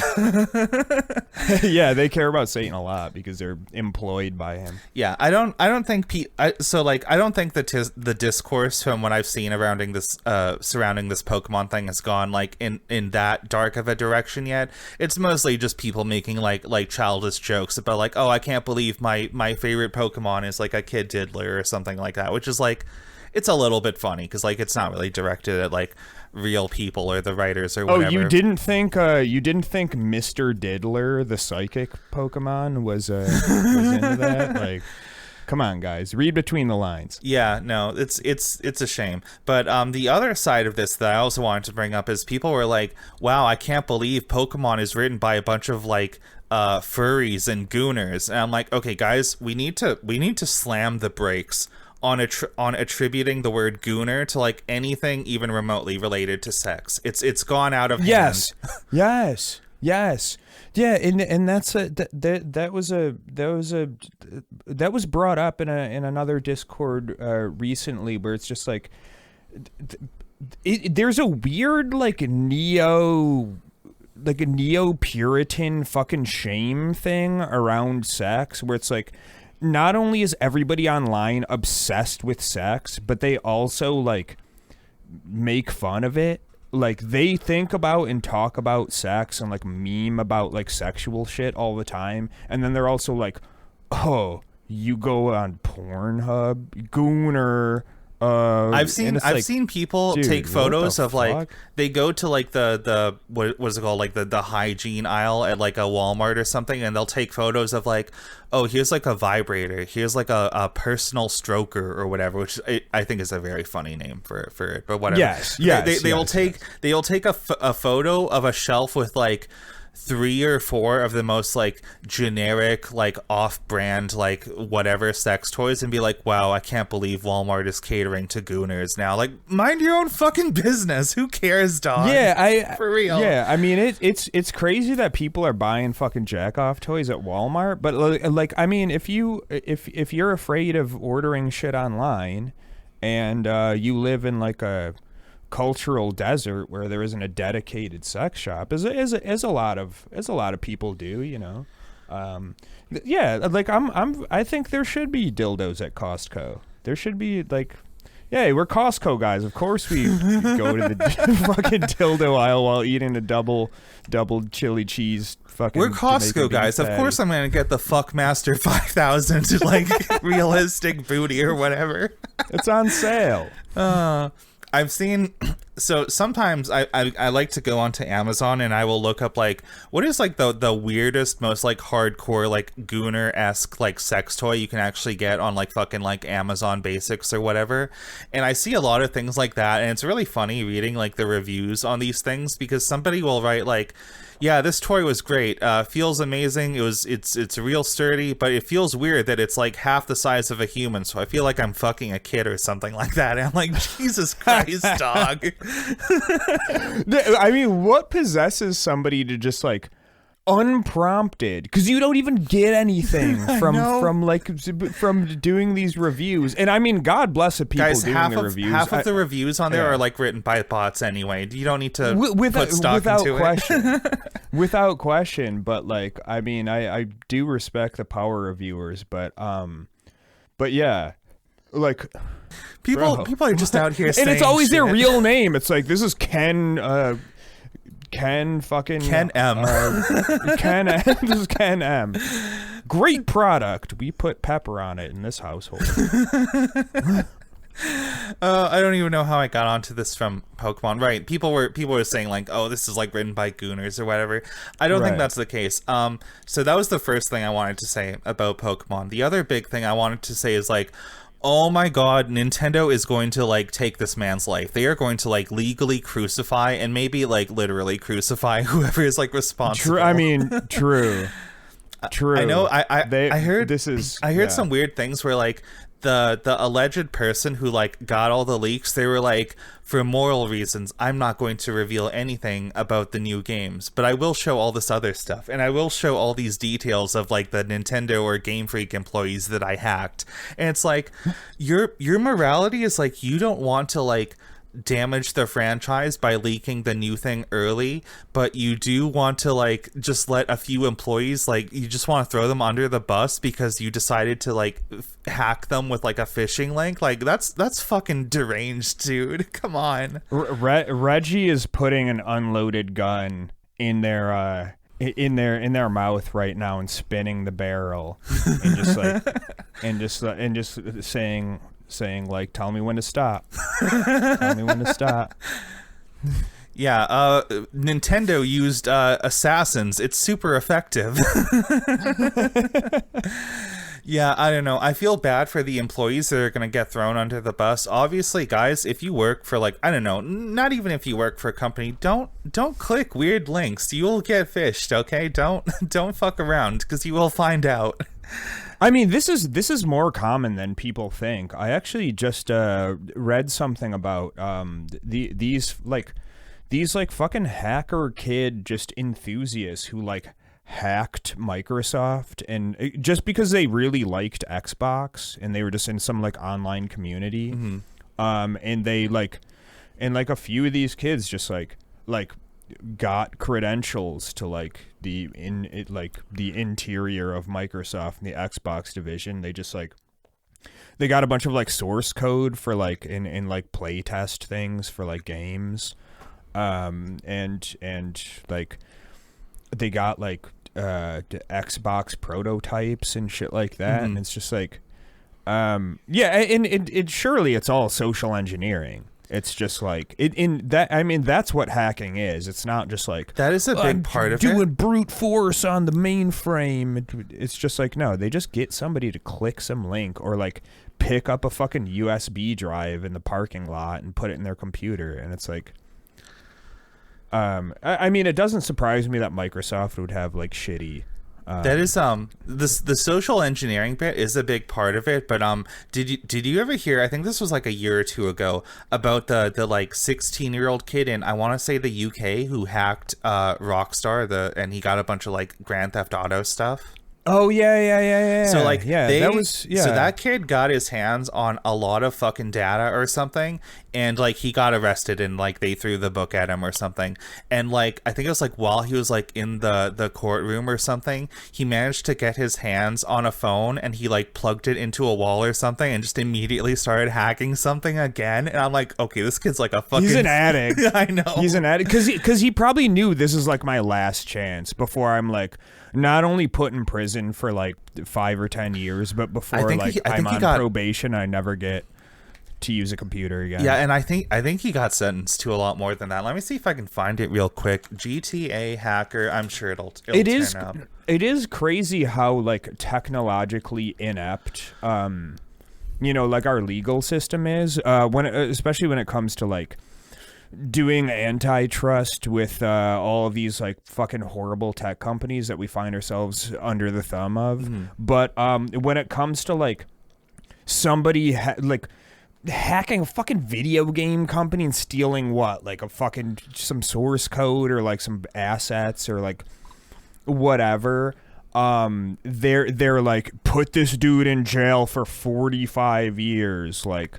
Yeah, they care about Satan a lot because they're employed by him. Yeah, I don't think the discourse from what I've seen surrounding this Pokemon thing has gone like in that dark of a direction yet. It's mostly just people making like childish jokes about like, oh, I can't believe my favorite Pokemon is like a kid diddler or something like that, which is like, it's a little bit funny because like it's not really directed at like real people or the writers or whatever. Oh, you didn't think Mr. Diddler, the psychic Pokemon, was into that? Like, come on, guys, read between the lines. Yeah, no, it's a shame. But the other side of this that I also wanted to bring up is people were like, wow, I can't believe Pokemon is written by a bunch of like furries and gooners. And I'm like, okay, guys, we need to slam the brakes on attributing the word gooner to like anything even remotely related to sex. It's gone out of hand. Yes. Yeah, and that was brought up in another Discord recently, where it's just like there's a weird like neo-Puritan fucking shame thing around sex, where it's like, not only is everybody online obsessed with sex, but they also like make fun of it. Like, they think about and talk about sex and like meme about like sexual shit all the time, and then they're also like, oh, you go on Pornhub, gooner. I've seen people take photos of like, they go to like the what was it called, like the hygiene aisle at like a Walmart or something, and they'll take photos of like, oh, here's like a vibrator, here's like a personal stroker or whatever, which I think is a very funny name for it, but whatever. They'll take a photo of a shelf with like 3 or 4 of the most like generic, like off-brand, like whatever sex toys, and be like, wow, I can't believe Walmart is catering to gooners now. Like, mind your own fucking business. Who cares, dog? Yeah, for real. Yeah, I mean, it's crazy that people are buying fucking jack-off toys at Walmart, but like, I mean, if you're afraid of ordering shit online, and you live in like a cultural desert where there isn't a dedicated sex shop, as a lot of people do, you know. Yeah, like I think there should be dildos at Costco. There should be like, yeah, we're Costco guys. Of course we go to the fucking dildo aisle while eating a double chili cheese fucking. We're Costco guys. Of course I'm gonna get the Fuckmaster 5000 like realistic booty or whatever. It's on sale. I've seen, so sometimes I like to go onto Amazon and I will look up like, what is like the weirdest, most like hardcore, like gooner-esque like sex toy you can actually get on like fucking like Amazon Basics or whatever. And I see a lot of things like that, and it's really funny reading like the reviews on these things, because somebody will write like, yeah, this toy was great. Feels amazing. It's real sturdy, but it feels weird that it's like half the size of a human. So I feel like I'm fucking a kid or something like that. And I'm like, Jesus Christ, dog. I mean, what possesses somebody to just like unprompted, because you don't even get anything from doing these reviews, and I mean, God bless the people doing the reviews. Half of the reviews on there are like written by bots anyway. You don't need to put stock into it. Without question, but like, I mean, I do respect the power reviewers, but yeah, like people are just out here saying, and it's always shit. Their real name. It's like, this is Ken M. This is Ken M. Great product. We put pepper on it in this household. I don't even know how I got onto this from Pokemon. Right. People were saying like, oh, this is like written by Gooners or whatever. I don't think Right. that's the case. So that was the first thing I wanted to say about Pokemon. The other big thing I wanted to say is like, oh my god, Nintendo is going to like take this man's life. They are going to like legally crucify and maybe like literally crucify whoever is like responsible. True. I mean, true. True. I know. I heard this is. I heard yeah. some weird things where like the alleged person who like got all the leaks, they were like, for moral reasons, I'm not going to reveal anything about the new games, but I will show all this other stuff, and I will show all these details of like the Nintendo or Game Freak employees that I hacked. And it's like your morality is like you don't want to like damage the franchise by leaking the new thing early, but you do want to like just let a few employees, like you just want to throw them under the bus because you decided to like hack them with like a phishing link. Like that's fucking deranged, dude. Come on. Reggie is putting an unloaded gun in their mouth right now and spinning the barrel and just like and just saying like, tell me when to stop. Tell me when to stop. Yeah, Nintendo used assassins. It's super effective. Yeah, I don't know. I feel bad for the employees that are going to get thrown under the bus. Obviously, guys, if you work for like, I don't know, not even if you work for a company, don't click weird links. You'll get phished, okay? Don't fuck around because you will find out. I mean, this is more common than people think. I actually just read something about these fucking hacker kid just enthusiasts who like hacked Microsoft, and just because they really liked Xbox and they were just in some like online community, and they like, and like a few of these kids just like got credentials to like the interior of Microsoft and the Xbox division. They just like they got a bunch of like source code for like in like play test things for like games, and like they got like the Xbox prototypes and shit like that, and it's just like yeah, and it surely it's all social engineering. It's just like I mean, that's what hacking is. It's not just like that is a big part of it. Doing brute force on the mainframe. It's just like, no, they just get somebody to click some link or like pick up a fucking USB drive in the parking lot and put it in their computer, and it's like, I mean, it doesn't surprise me that Microsoft would have like shitty. That is the social engineering bit is a big part of it, but did you ever hear, I think this was like a year or two ago, about the like 16-year-old kid in, I want to say, the UK who hacked Rockstar and he got a bunch of like Grand Theft Auto stuff? Oh yeah. So like so that kid got his hands on a lot of fucking data or something, and like he got arrested and like they threw the book at him or something. And like I think it was like while he was like in the courtroom or something, he managed to get his hands on a phone and he like plugged it into a wall or something and just immediately started hacking something again. And I'm like, okay, this kid's like a fucking, he's an addict. I know, he's an addict because he probably knew this is like my last chance before I'm like not only put in prison for like 5 or 10 years, but before I'm on probation, I never get to use a computer again. Yeah, and I think he got sentenced to a lot more than that. Let me see if I can find it real quick. GTA hacker. I'm sure it'll turn up. It is crazy how like technologically inept, you know, like our legal system is. Especially when it comes to like doing antitrust with all of these like fucking horrible tech companies that we find ourselves under the thumb of. But when it comes to like somebody like hacking a fucking video game company and stealing like a fucking some source code or like some assets or like whatever, they're like, put this dude in jail for 45 years, like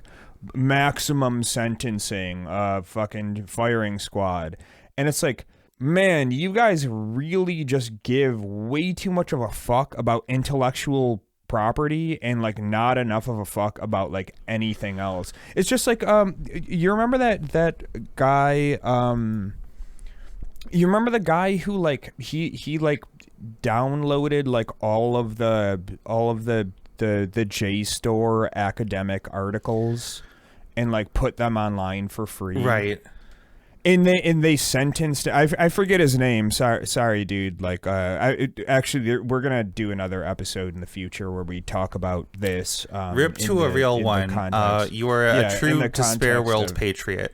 maximum sentencing, fucking firing squad. And it's like, man, you guys really just give way too much of a fuck about intellectual property and like not enough of a fuck about like anything else. It's just like, you remember that guy, you remember the guy who like he like downloaded like all of the JSTOR academic articles and like put them online for free. Right. And they sentenced. I forget his name. Sorry, dude. Like, actually, we're gonna do another episode in the future where we talk about this. Rip to a real one. You are a true despair world patriot.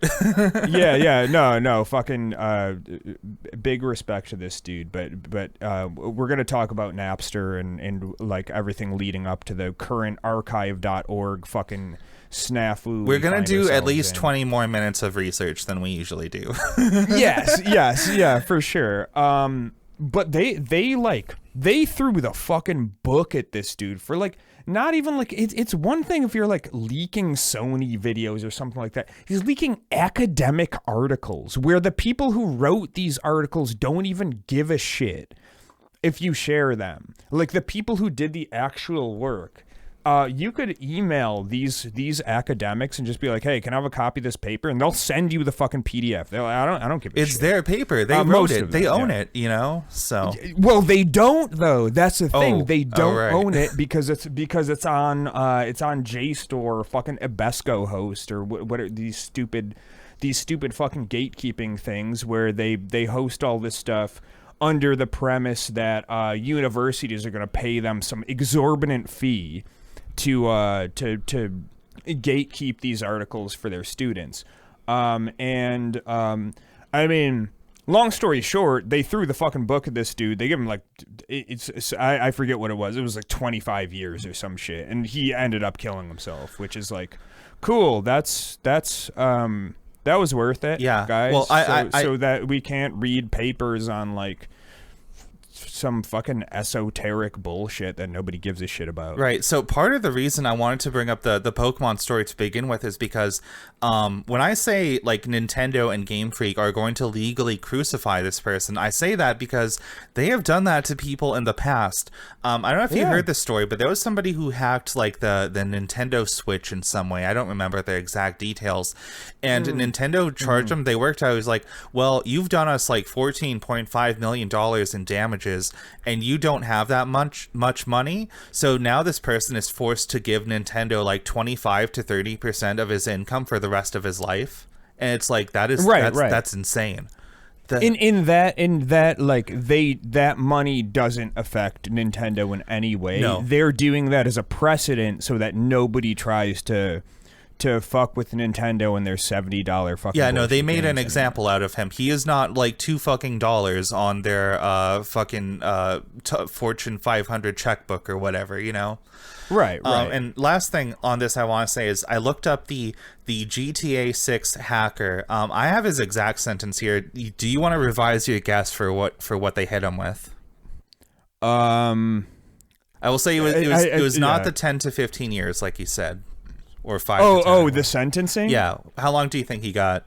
yeah. No. Fucking big respect to this dude. But we're gonna talk about Napster and like everything leading up to the current archive.org fucking snafu. We're gonna do at least 20 more minutes of research than we usually do. yes, yeah, for sure. But they threw the fucking book at this dude for like not even like it's one thing if you're like leaking Sony videos or something like that. He's leaking academic articles where the people who wrote these articles don't even give a shit if you share them. Like the people who did the actual work. You could email these academics and just be like, "Hey, can I have a copy of this paper?" And they'll send you the fucking PDF. They're like, I don't give a shit. It's their paper. They wrote it. They own it. You know. So well, they don't though. That's the thing. They don't right. own it because it's on JSTOR, fucking Ebesco host or what are these stupid fucking gatekeeping things where they host all this stuff under the premise that universities are going to pay them some exorbitant fee to gatekeep these articles for their students. I mean, long story short, they threw the fucking book at this dude. They give him like, I forget what it was. It was like 25 years or some shit. And he ended up killing himself, which is like, cool. That was worth it, guys. Well, so that we can't read papers on like some fucking esoteric bullshit that nobody gives a shit about. Right. So part of the reason I wanted to bring up the Pokemon story to begin with is because when I say like Nintendo and Game Freak are going to legally crucify this person, I say that because they have done that to people in the past. I don't know if you heard this story, but there was somebody who hacked like the Nintendo Switch in some way. I don't remember the exact details. And Nintendo charged them. They worked out. It was like, well, you've done us like $14.5 million in damages, and you don't have that much money. So now this person is forced to give Nintendo like 25 to 30% of his income for the rest of his life. And it's like, that's insane. In that like that money doesn't affect Nintendo in any way. No. They're doing that as a precedent so that nobody tries to fuck with Nintendo and their $70 fucking they made an example out of him. He is not like $2 on their fucking Fortune 500 checkbook or whatever, you know. Right. And last thing on this I want to say is I looked up the GTA 6 hacker. I have his exact sentence here. Do you want to revise your guess for what they hit him with? I will say it was not the 10 to 15 years like you said, or 5. Oh, the sentencing? Yeah. How long do you think he got?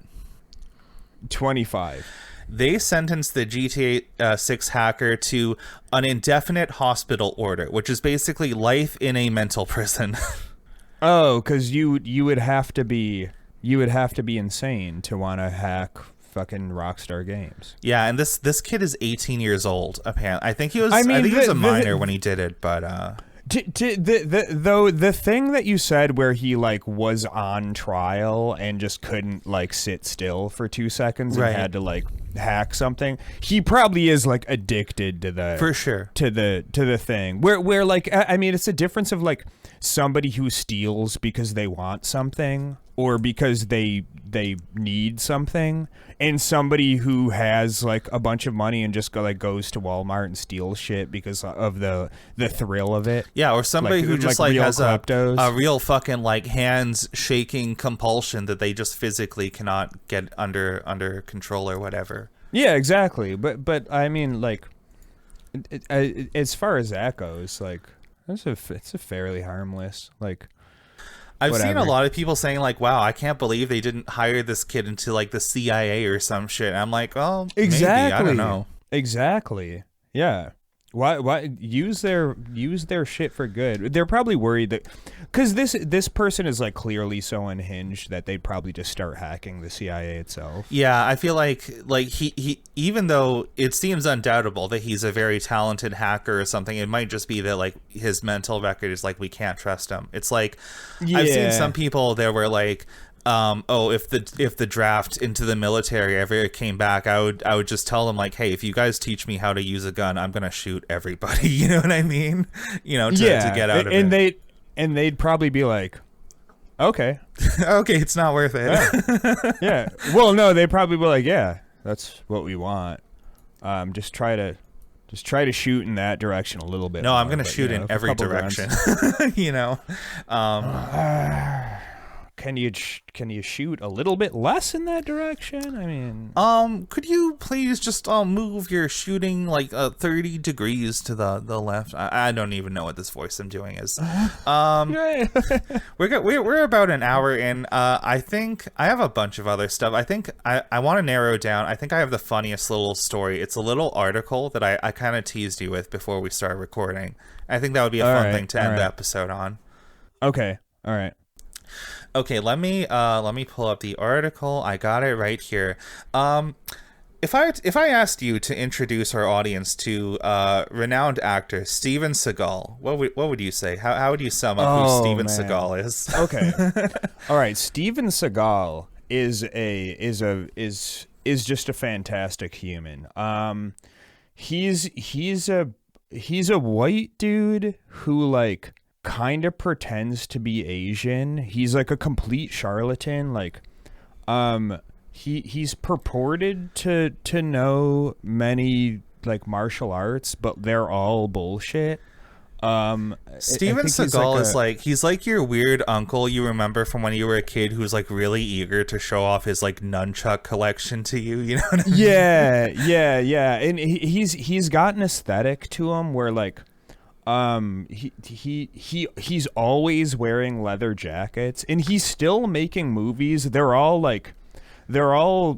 25. They sentenced the GTA 6 hacker to an indefinite hospital order, which is basically life in a mental prison. Oh, because you would have to be insane to want to hack fucking Rockstar Games. Yeah, and this kid is 18 years old. Apparently, I think he was a minor when he did it, but. The thing that you said where he like was on trial and just couldn't like sit still for 2 seconds and had to like hack something, he probably is like addicted to the for sure to the thing where like I mean it's a difference of like somebody who steals because they want something or because they need something, and somebody who has like a bunch of money and just goes to Walmart and steals shit because of the thrill of it. Yeah, or somebody who just like has a real fucking like hands shaking compulsion that they just physically cannot get under control or whatever. Yeah, exactly. But I mean like as far as that goes, like it's a fairly harmless like. I've seen a lot of people saying like, "Wow, I can't believe they didn't hire this kid into like the CIA or some shit." And I'm like, "Oh, exactly. Maybe. I don't know." Exactly. Yeah. Why use their shit for good? They're probably worried that because this person is like clearly so unhinged that they'd probably just start hacking the CIA itself. Yeah, I feel like he even though it seems undoubtable that he's a very talented hacker or something, it might just be that like his mental record is like we can't trust him. It's like I've seen some people there were like if the draft into the military ever came back, I would just tell them like, hey, if you guys teach me how to use a gun, I'm gonna shoot everybody. You know what I mean? To get out of it. And they'd probably be like, okay, okay, it's not worth it. Yeah. Well, no, they'd probably be like, yeah, that's what we want. Just try to shoot in that direction a little bit. No, I'm gonna shoot in every direction. Can you shoot a little bit less in that direction? I mean, could you please just move your shooting like 30 degrees to the left? I don't even know what this voice I'm doing is. We're about an hour in. I think I have a bunch of other stuff. I think I want to narrow down. I think I have the funniest little story. It's a little article that I kind of teased you with before we start recording. I think that would be a fun thing to end the episode on. Okay. All right. Okay, let me pull up the article. I got it right here. If I asked you to introduce our audience to renowned actor Steven Seagal, what would you say? How would you sum up who Steven Seagal is? Okay. All right, Steven Seagal is just a fantastic human. He's a white dude who like kind of pretends to be Asian. He's like a complete charlatan. Like, he's purported to know many like martial arts, but they're all bullshit. Steven Seagal he's like your weird uncle you remember from when you were a kid who's like really eager to show off his like nunchuck collection to you. You know what I mean? Yeah. And he's got an aesthetic to him where like, he's always wearing leather jackets, and he's still making movies. They're all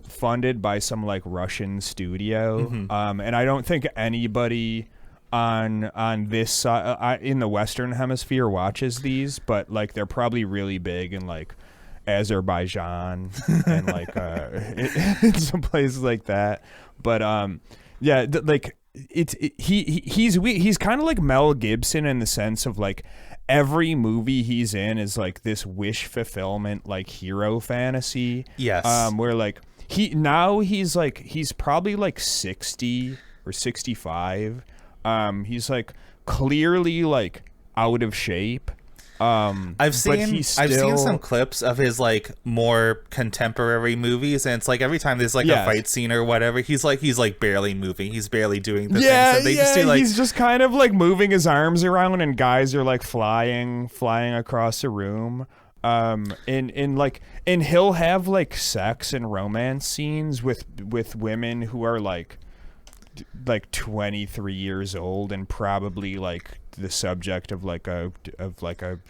funded by some like Russian studio. Mm-hmm. And I don't think anybody on this side in the Western Hemisphere watches these, but like they're probably really big in like Azerbaijan and like in some places like that. But he's kind of like Mel Gibson in the sense of like every movie he's in is like this wish fulfillment like hero fantasy. Yes. Where like he's probably like 60 or 65. He's like clearly like out of shape. I've seen some clips of his like more contemporary movies, and it's like every time there's like a fight scene or whatever, he's like barely moving. He's barely doing the things that they just do. Like, he's just kind of like moving his arms around, and guys are like flying across the room. And he'll have like sex and romance scenes with women who are like 23 years old and probably like the subject of like a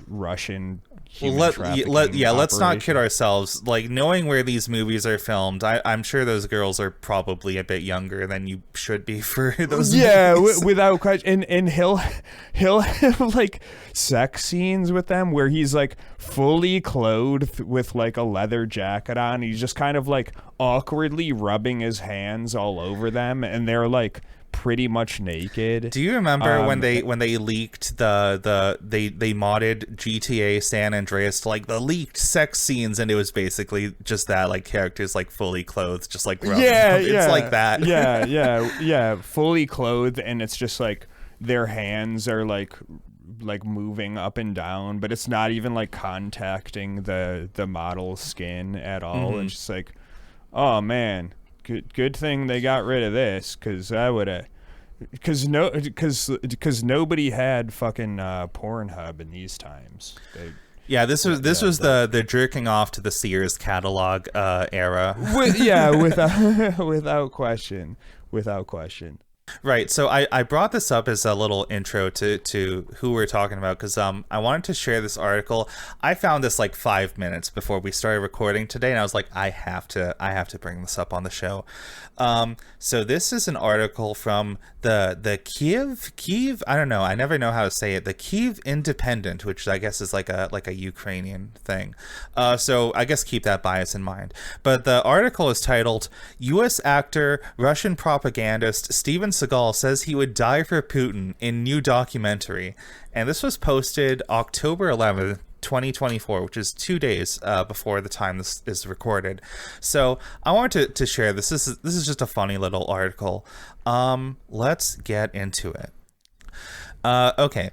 Russian human trafficking let's not kid ourselves. Like, knowing where these movies are filmed, I'm sure those girls are probably a bit younger than you should be for those movies. Without question. And he'll have like sex scenes with them where he's like fully clothed with like a leather jacket on. He's just kind of like awkwardly rubbing his hands all over them, and they're like pretty much naked. Do you remember when they leaked they modded GTA San Andreas to like the leaked sex scenes, and it was basically just that, like characters like fully clothed, just like rubbing them. It's like that. Fully clothed, and it's just like their hands are like moving up and down, but it's not even like contacting the model's skin at all. Mm-hmm. It's just like, oh man, good thing they got rid of this, because I would have, because nobody had fucking Pornhub in these times. This was the jerking off to the Sears catalog era. Without question. Right, so I brought this up as a little intro to who we're talking about, because I wanted to share this article. I found this like 5 minutes before we started recording today, and I was like, I have to bring this up on the show. So this is an article from the Kyiv, I don't know, I never know how to say it, the Kyiv Independent, which I guess is like a Ukrainian thing. So I guess keep that bias in mind. But the article is titled, U.S. actor, Russian propagandist Steven Seagal says he would die for Putin in new documentary. And this was posted October 11th, 2024, which is 2 days before the time this is recorded. So I wanted to share this. This is just a funny little article. Let's get into it. Okay,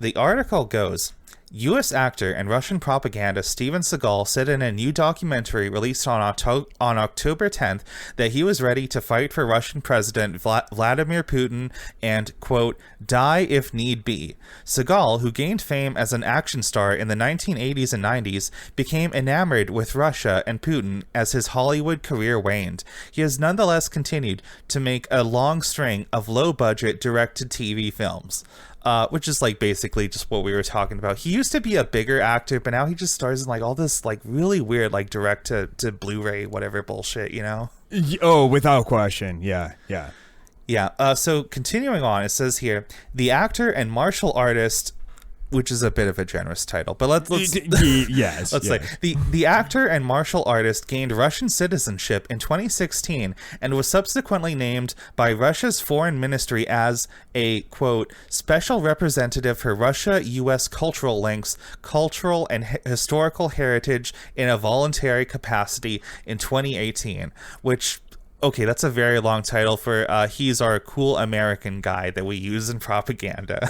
the article goes: U.S. actor and Russian propagandist Steven Seagal said in a new documentary released on October 10th that he was ready to fight for Russian President Vladimir Putin and, quote, die if need be. Seagal, who gained fame as an action star in the 1980s and 90s, became enamored with Russia and Putin as his Hollywood career waned. He has nonetheless continued to make a long string of low-budget direct-to-TV films. Which is like basically just what we were talking about. He used to be a bigger actor, but now he just stars in like all this like really weird like direct to Blu-ray whatever bullshit, you know? Oh, without question. Yeah. So continuing on, it says here, the actor and martial artist, which is a bit of a generous title, but let's yes. Let's say the actor and martial artist gained Russian citizenship in 2016 and was subsequently named by Russia's foreign ministry as a, quote, special representative for Russia-U.S. cultural links, cultural and historical heritage in a voluntary capacity in 2018, which, okay, that's a very long title for he's our cool American guy that we use in propaganda.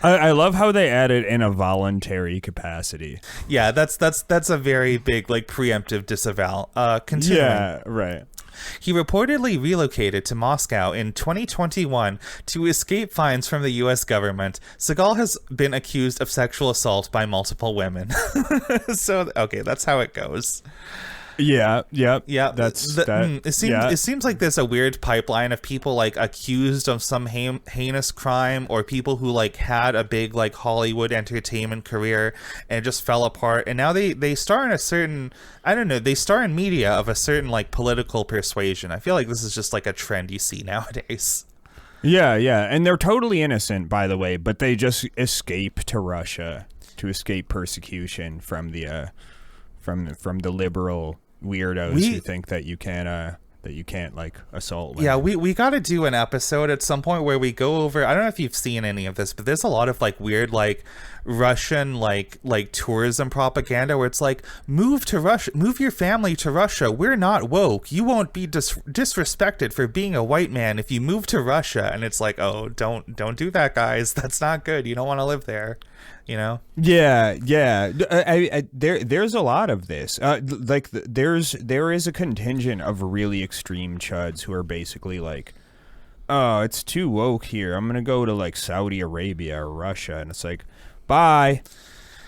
I love how they added in a voluntary capacity. Yeah, that's a very big like preemptive disavowal. Continuing. Yeah, right. He reportedly relocated to Moscow in 2021 to escape fines from the U.S. government. Seagal has been accused of sexual assault by multiple women. So, okay, that's how it goes. Yeah. It seems like there's a weird pipeline of people like accused of some heinous crime, or people who like had a big like Hollywood entertainment career and it just fell apart, and now they star in a certain, I don't know, they star in media of a certain like political persuasion. I feel like this is just like a trend you see nowadays. Yeah, and they're totally innocent, by the way, but they just escape to Russia to escape persecution from the from the liberal weirdos who think that you can't like assault women. Yeah, we got to do an episode at some point where we go over, I don't know if you've seen any of this, but there's a lot of like weird like Russian like tourism propaganda where it's like, move to Russia, move your family to Russia, we're not woke, you won't be disrespected for being a white man if you move to Russia. And it's like, oh, don't do that, guys, that's not good, you don't want to live there, you know? Yeah. There's a lot of this. There is a contingent of really extreme chuds who are basically like, oh, it's too woke here, I'm gonna go to like Saudi Arabia or Russia, and it's like, bye,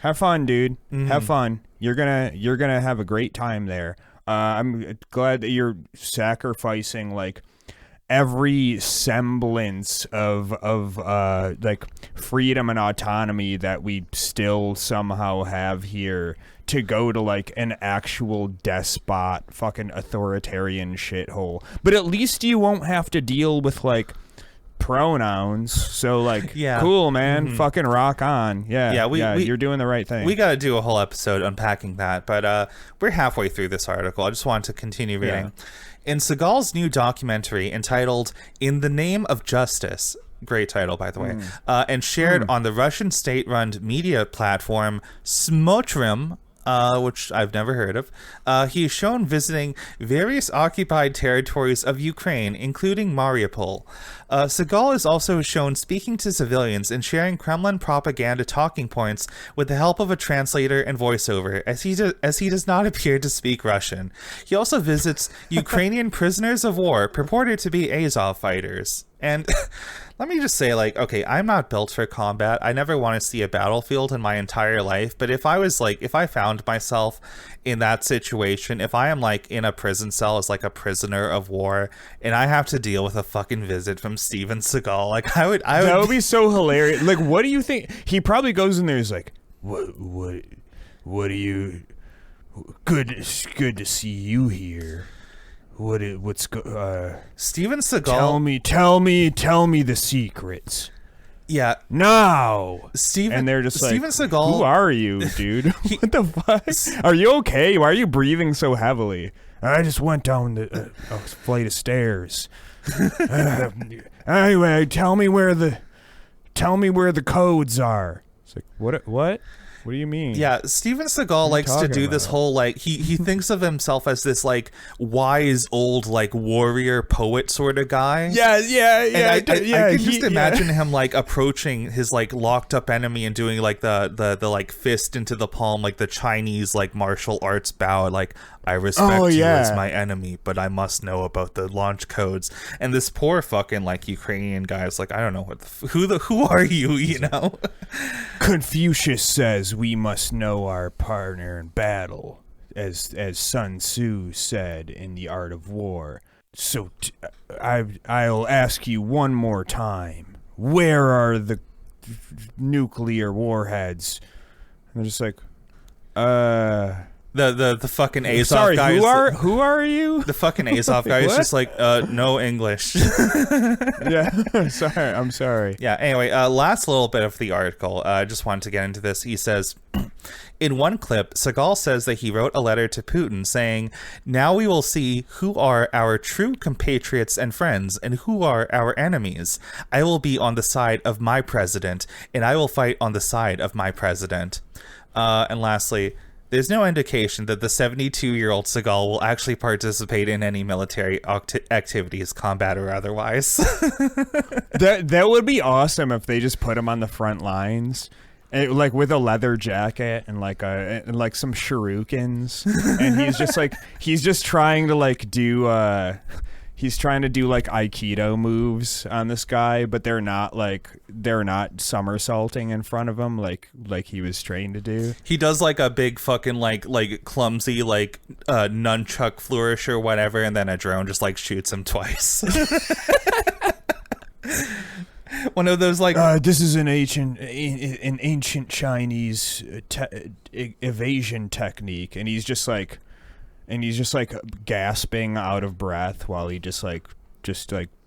have fun, dude. Have fun. You're gonna have a great time there. I'm glad that you're sacrificing like every semblance of like freedom and autonomy that we still somehow have here to go to like an actual despot fucking authoritarian shithole. But at least you won't have to deal with like pronouns, so like, cool, man, fucking rock on. You're doing the right thing. We got to do a whole episode unpacking that, but we're halfway through this article. I just wanted to continue reading. In Seagal's new documentary entitled In the Name of Justice, great title, by the way, and shared on the Russian state-run media platform Smotrim, which I've never heard of, he is shown visiting various occupied territories of Ukraine, including Mariupol. Seagal is also shown speaking to civilians and sharing Kremlin propaganda talking points with the help of a translator and voiceover, as he does not appear to speak Russian. He also visits Ukrainian prisoners of war purported to be Azov fighters. And let me just say, like, okay, I'm not built for combat. I never want to see a battlefield in my entire life. But if I found myself in that situation, if I am like in a prison cell as like a prisoner of war, and I have to deal with a fucking visit from Steven Seagal, like I would that would be so hilarious. Like, what do you think? He probably goes in there. He's like, what do you? Good to see you here. Steven Seagal? Tell me the secrets. Yeah. No. Steven, and they're just Steven like, Seagal. Who are you, dude? What the fuck? Are you okay? Why are you breathing so heavily? I just went down a flight of stairs. Anyway, tell me where the codes are. It's like, what? What do you mean? Yeah, Steven Seagal likes to do this whole like he thinks of himself as this like wise old like warrior poet sort of guy. Yeah. And I can just imagine him like approaching his like locked up enemy and doing like the like fist into the palm, like the Chinese like martial arts bow, like I respect you as my enemy, but I must know about the launch codes. And this poor fucking like Ukrainian guy is like, I don't know what who are you, you know? Confucius says we must know our partner in battle, as Sun Tzu said in The Art of War. So I'll ask you one more time. Where are the nuclear warheads? And they're just like, The fucking Azov guy. Who are you? The fucking Azov guy is just like, no English. I'm sorry. Yeah, anyway, last little bit of the article. I just wanted to get into this. He says, in one clip, Seagal says that he wrote a letter to Putin saying, now we will see who are our true compatriots and friends and who are our enemies. I will be on the side of my president, and I will fight on the side of my president. And lastly, there's no indication that the 72-year-old Seagal will actually participate in any military activities, combat or otherwise. That would be awesome if they just put him on the front lines, like with a leather jacket and like some shurikens, and he's just trying to like do he's trying to do like Aikido moves on this guy, but they're not somersaulting in front of him like he was trained to do. He does like a big fucking like clumsy like nunchuck flourish or whatever, and then a drone just like shoots him twice. One of those like this is an ancient Chinese evasion technique, and he's just like gasping out of breath while he just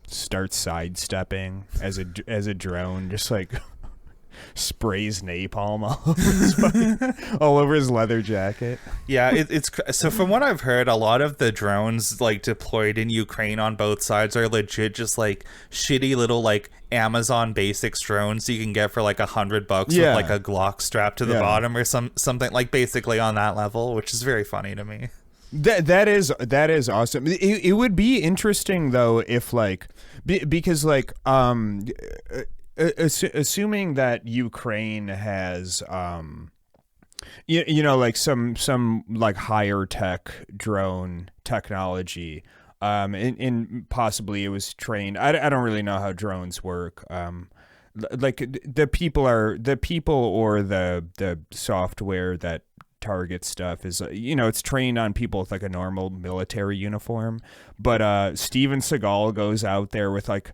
starts sidestepping as a drone just like sprays napalm all over his leather jacket. Yeah, it's so from what I've heard, a lot of the drones like deployed in Ukraine on both sides are legit just like shitty little like Amazon Basics drones you can get for like $100 with like a Glock strapped to the bottom or something like basically on that level, which is very funny to me. That is awesome. It would be interesting though if like because like assuming that Ukraine has you know like some like higher tech drone technology, and possibly it was trained. I don't really know how drones work. Like the people or the software that target stuff is it's trained on people with like a normal military uniform, but Steven Seagal goes out there with like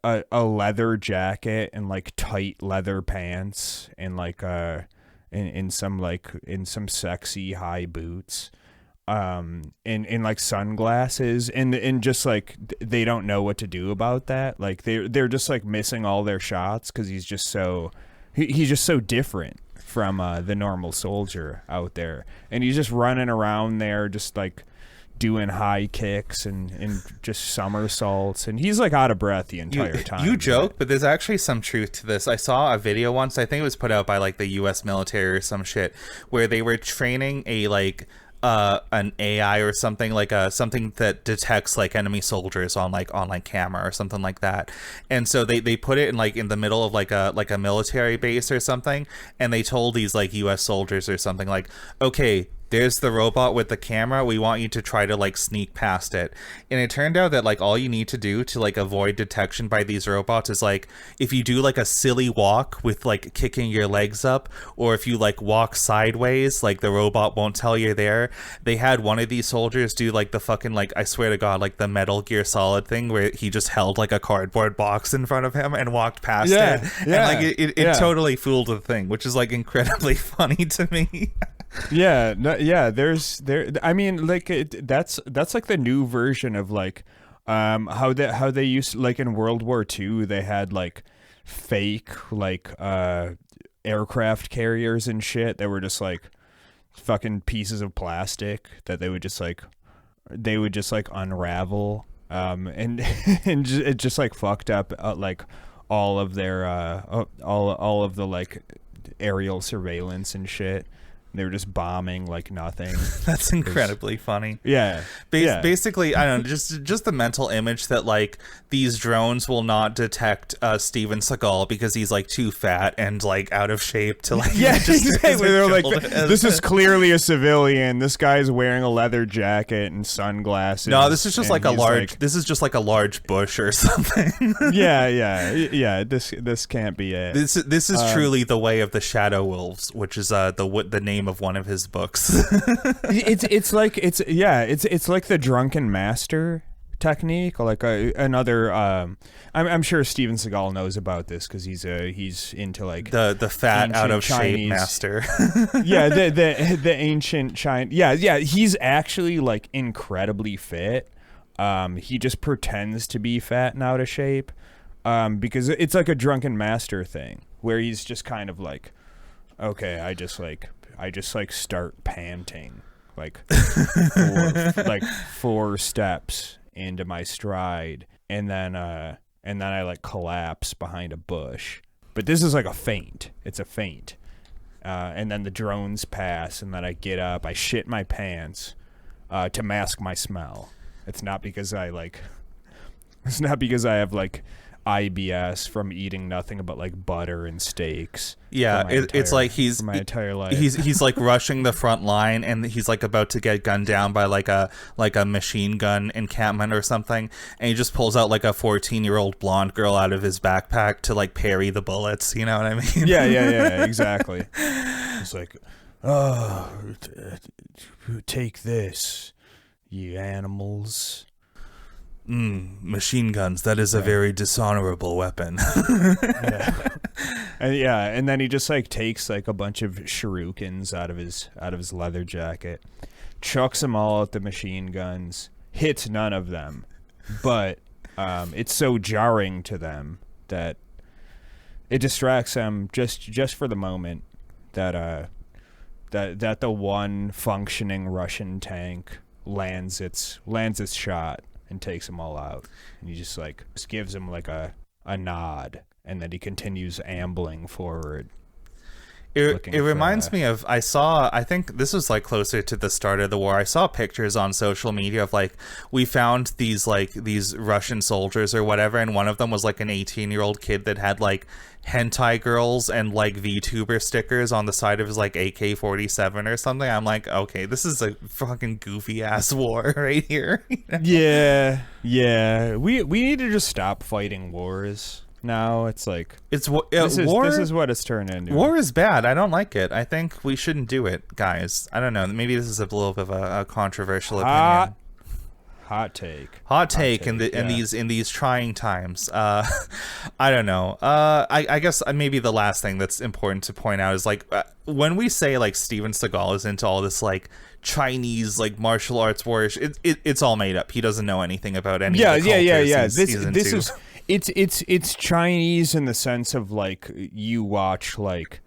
a leather jacket and like tight leather pants and like in some sexy high boots, in like sunglasses, and just like they don't know what to do about that. Like they're just like missing all their shots because he's just so different from the normal soldier out there, and he's just running around there just like doing high kicks and just somersaults, and he's like out of breath the entire time. You joke, but there's actually some truth to this. I saw a video once, I think it was put out by like the US military or some shit, where they were training a like an AI or something, like something that detects like enemy soldiers on camera or something like that. And so they put it in the middle of like a military base or something, and they told these like US soldiers or something like, okay, there's the robot with the camera, we want you to try to like sneak past it. And it turned out that like all you need to do to like avoid detection by these robots is like if you do like a silly walk with like kicking your legs up, or if you like walk sideways, like the robot won't tell you're there. They had one of these soldiers do like the fucking like, I swear to God, like the Metal Gear Solid thing where he just held like a cardboard box in front of him and walked past it. And like it totally fooled the thing, which is like incredibly funny to me. I mean, like that's like the new version of like how they used, like in World War II, they had like fake like aircraft carriers and shit that were just like fucking pieces of plastic that they would just like unravel, and it just like fucked up like all of their all of the like aerial surveillance and shit. They were just bombing like nothing. That's incredibly funny. Yeah. Basically, I don't know, just the mental image that like these drones will not detect Steven Seagal because he's like too fat and like out of shape to like exactly. They're like, this is clearly a civilian. This guy's wearing a leather jacket and sunglasses. No, this is just like a large. This is just like a large bush or something. yeah. This can't be it. This is truly the way of the Shadow Wolves, which is the name of one of his books. it's like the drunken master technique, like another. I'm sure Steven Seagal knows about this because he's into like the fat out of Chinese, shape master. Yeah, the ancient China. Yeah, he's actually like incredibly fit. He just pretends to be fat and out of shape, because it's like a drunken master thing where he's just kind of like, okay, I just start panting like four steps into my stride, and then I like collapse behind a bush. But this is like a feint. It's a feint. And then the drones pass, and then I get up, I shit my pants to mask my smell. It's not because I have like IBS from eating nothing but like butter and steaks. Yeah, it's like he's my entire life. He's like rushing the front line, and he's like about to get gunned down by like a machine gun encampment or something, and he just pulls out like a 14-year-old blonde girl out of his backpack to like parry the bullets. You know what I mean? Yeah, exactly. It's like, oh, take this, you animals. Machine guns. That is a very dishonorable weapon. And then he just like takes like a bunch of shurikens out of his leather jacket, chucks them all at the machine guns, hits none of them, but it's so jarring to them that it distracts them just for the moment that the one functioning Russian tank lands its shot and takes them all out, and he just gives him like a nod, and then he continues ambling forward. It reminds me of, I think this was like closer to the start of the war. I saw pictures on social media of like, we found these Russian soldiers or whatever, and one of them was like an 18-year-old kid that had like hentai girls and like VTuber stickers on the side of his like AK-47 or something. I'm like, okay, this is a fucking goofy ass war right here. Yeah. We need to just stop fighting wars. Now it's like war. This is what it's turned into. War is bad. I don't like it. I think we shouldn't do it, guys. I don't know. Maybe this is a little bit of a controversial opinion. Hot take in these trying times. I don't know. I guess maybe the last thing that's important to point out is like when we say like Steven Seagal is into all this like Chinese like martial arts warriors, it's all made up. He doesn't know anything about any. Yeah. This is. It's Chinese in the sense of like you watch like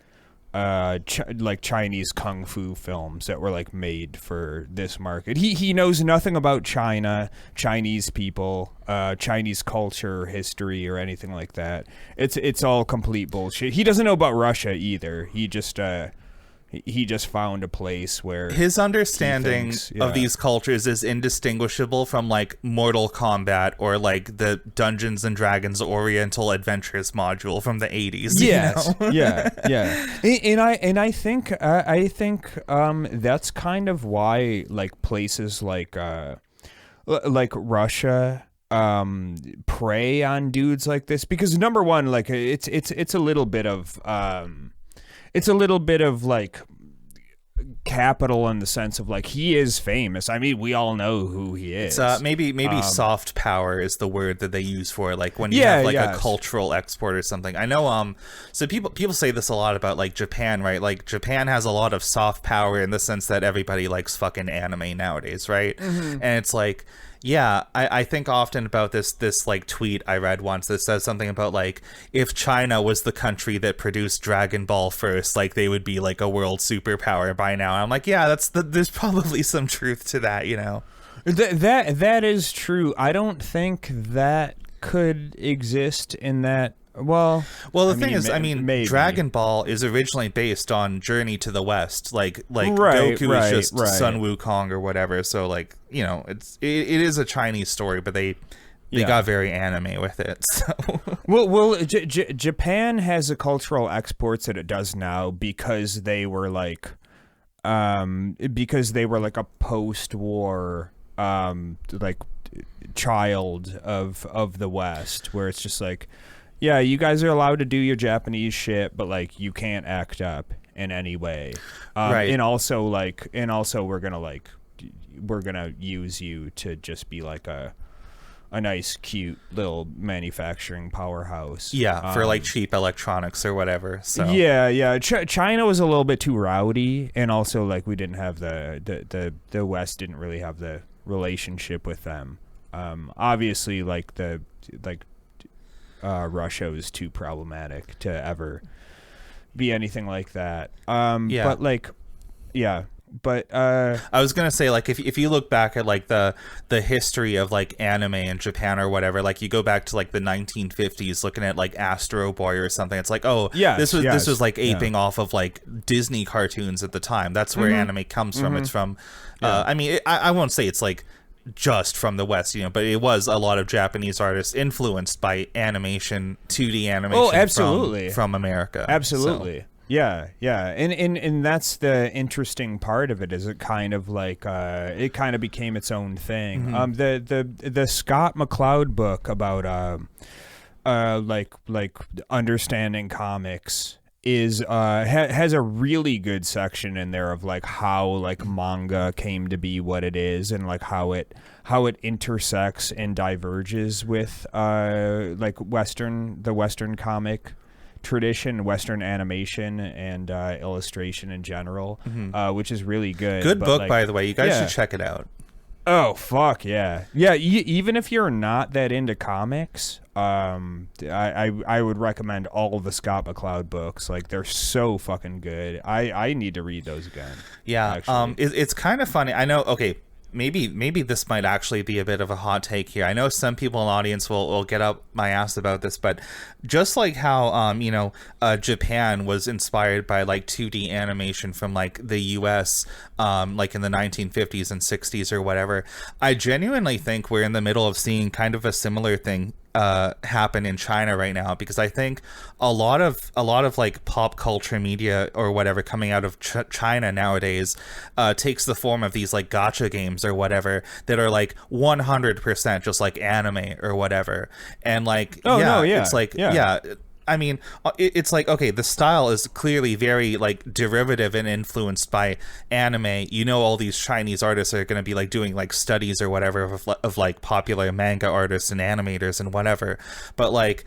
Chinese kung fu films that were like made for this market. He knows nothing about China, Chinese people, Chinese culture, history, or anything like that. It's all complete bullshit. He doesn't know about Russia either. He just found a place where his understanding of these cultures is indistinguishable from like Mortal Kombat or like the Dungeons and Dragons Oriental Adventures module from the 80s. Yes, you know? yeah. And I think that's kind of why like places like Russia prey on dudes like this, because number one, like it's a little bit of like capital in the sense of like he is famous. I mean, we all know who he is. It's maybe soft power is the word that they use for like when you have like a cultural export or something. I know so people say this a lot about like Japan, right? Like Japan has a lot of soft power in the sense that everybody likes fucking anime nowadays, right? Mm-hmm. And it's like, yeah, I think often about this like tweet I read once that says something about like if China was the country that produced Dragon Ball first, like they would be like a world superpower by now. And I'm like, yeah, there's probably some truth to that, you know. That is true. I don't think that could exist in that Well, Well, the thing is, I mean, maybe. Dragon Ball is originally based on Journey to the West. Like Right, Goku is just right. Sun Wukong or whatever. So like, you know, it is a Chinese story, but they got very anime with it. So Japan has the cultural exports that it does now because they were like a post-war like child of the West, where it's just like, yeah, you guys are allowed to do your Japanese shit, but like you can't act up in any way. Right. And also we're gonna use you to just be like a nice, cute little manufacturing powerhouse. yeah, for like cheap electronics or whatever. So Yeah. China was a little bit too rowdy, and also like we didn't have the West didn't really have the relationship with them. Obviously, Russia was too problematic to ever be anything like that. Yeah. But I was gonna say, like, if you look back at like the history of like anime in Japan or whatever, like you go back to like the 1950s, looking at like Astro Boy or something, it's like, oh, this was like aping off of like Disney cartoons at the time. That's where anime comes from. It's from, I mean, I won't say it's like just from the West, you know, but it was a lot of Japanese artists influenced by animation, 2D animation. Oh, absolutely. From America. Absolutely. So. Yeah. And that's the interesting part of it, is it kind of like it kind of became its own thing. The Scott McCloud book about like understanding comics is has a really good section in there of like how like manga came to be what it is, and like how it intersects and diverges with like the Western comic tradition, Western animation, and illustration in general, which is really good. Good book, like, by the way. You guys should check it out. Oh fuck yeah. Even if you're not that into comics, I would recommend all the Scott McCloud books. Like, they're so fucking good. I need to read those again. Yeah. Actually. It's kind of funny. I know. Okay. Maybe this might actually be a bit of a hot take here. I know some people in the audience will get up my ass about this, but just like how Japan was inspired by like 2D animation from like the US like in the 1950s and 60s or whatever, I genuinely think we're in the middle of seeing kind of a similar thing happen in China right now, because I think a lot of like pop culture media or whatever coming out of China nowadays takes the form of these like gacha games or whatever that are like 100% just like anime or whatever, and like it's like I mean, it's like, okay, the style is clearly very like derivative and influenced by anime. You know, all these Chinese artists are going to be like doing like studies or whatever of like popular manga artists and animators and whatever. But like,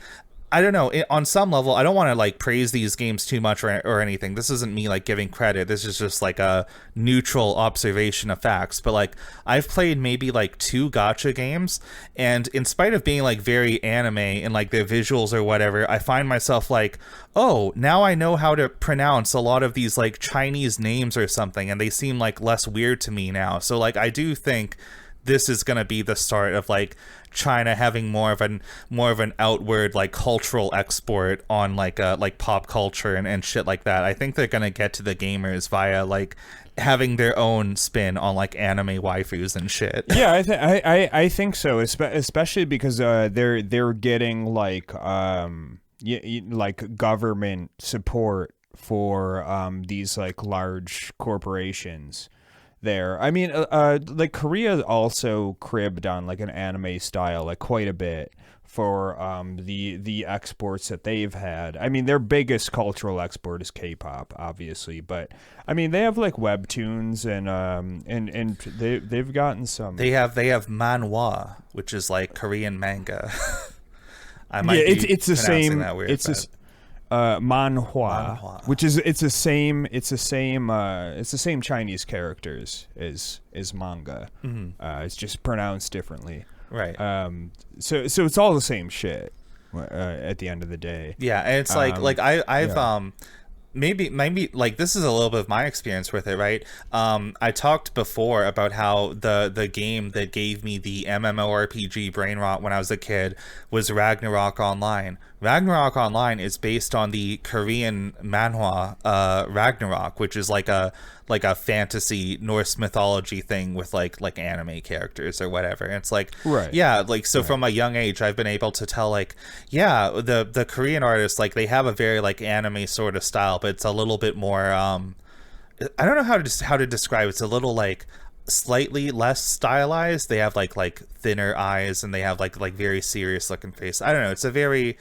I don't know, on some level, I don't want to like praise these games too much or anything. This isn't me like giving credit. This is just like a neutral observation of facts. But like, I've played maybe like 2 gacha games, and in spite of being like very anime and like their visuals or whatever, I find myself like, oh, now I know how to pronounce a lot of these like Chinese names or something, and they seem like less weird to me now. So like, I do think this is going to be the start of like China having more of an outward like cultural export on like pop culture and shit like that. I think they're going to get to the gamers via like having their own spin on like anime waifus and shit. Yeah, I think so, especially because they're getting like like government support for these like large corporations there. I mean, like Korea also cribbed on like an anime style like quite a bit for the exports that they've had. I mean, their biggest cultural export is K-pop, obviously, but I mean, they have like webtoons and they've gotten some. They have manhwa, which is like Korean manga. I might be it's the same. That weird, it's a manhwa, which is it's the same Chinese characters as manga. It's just pronounced differently. Right. So it's all the same shit at the end of the day. Yeah, and it's like I've maybe like this is a little bit of my experience with it, right? I talked before about how the game that gave me the MMORPG brain rot when I was a kid was Ragnarok Online, Ragnarok Online is based on the Korean manhwa Ragnarok, which is like a fantasy Norse mythology thing with like anime characters or whatever. And it's like, Right. yeah, like so from a young age I've been able to tell like, yeah, the Korean artists, like they have a very like anime sort of style, but it's a little bit more I don't know how to describe it. It's a little like slightly less stylized. They have like thinner eyes, and they have like very serious looking face. I don't know. It's a very,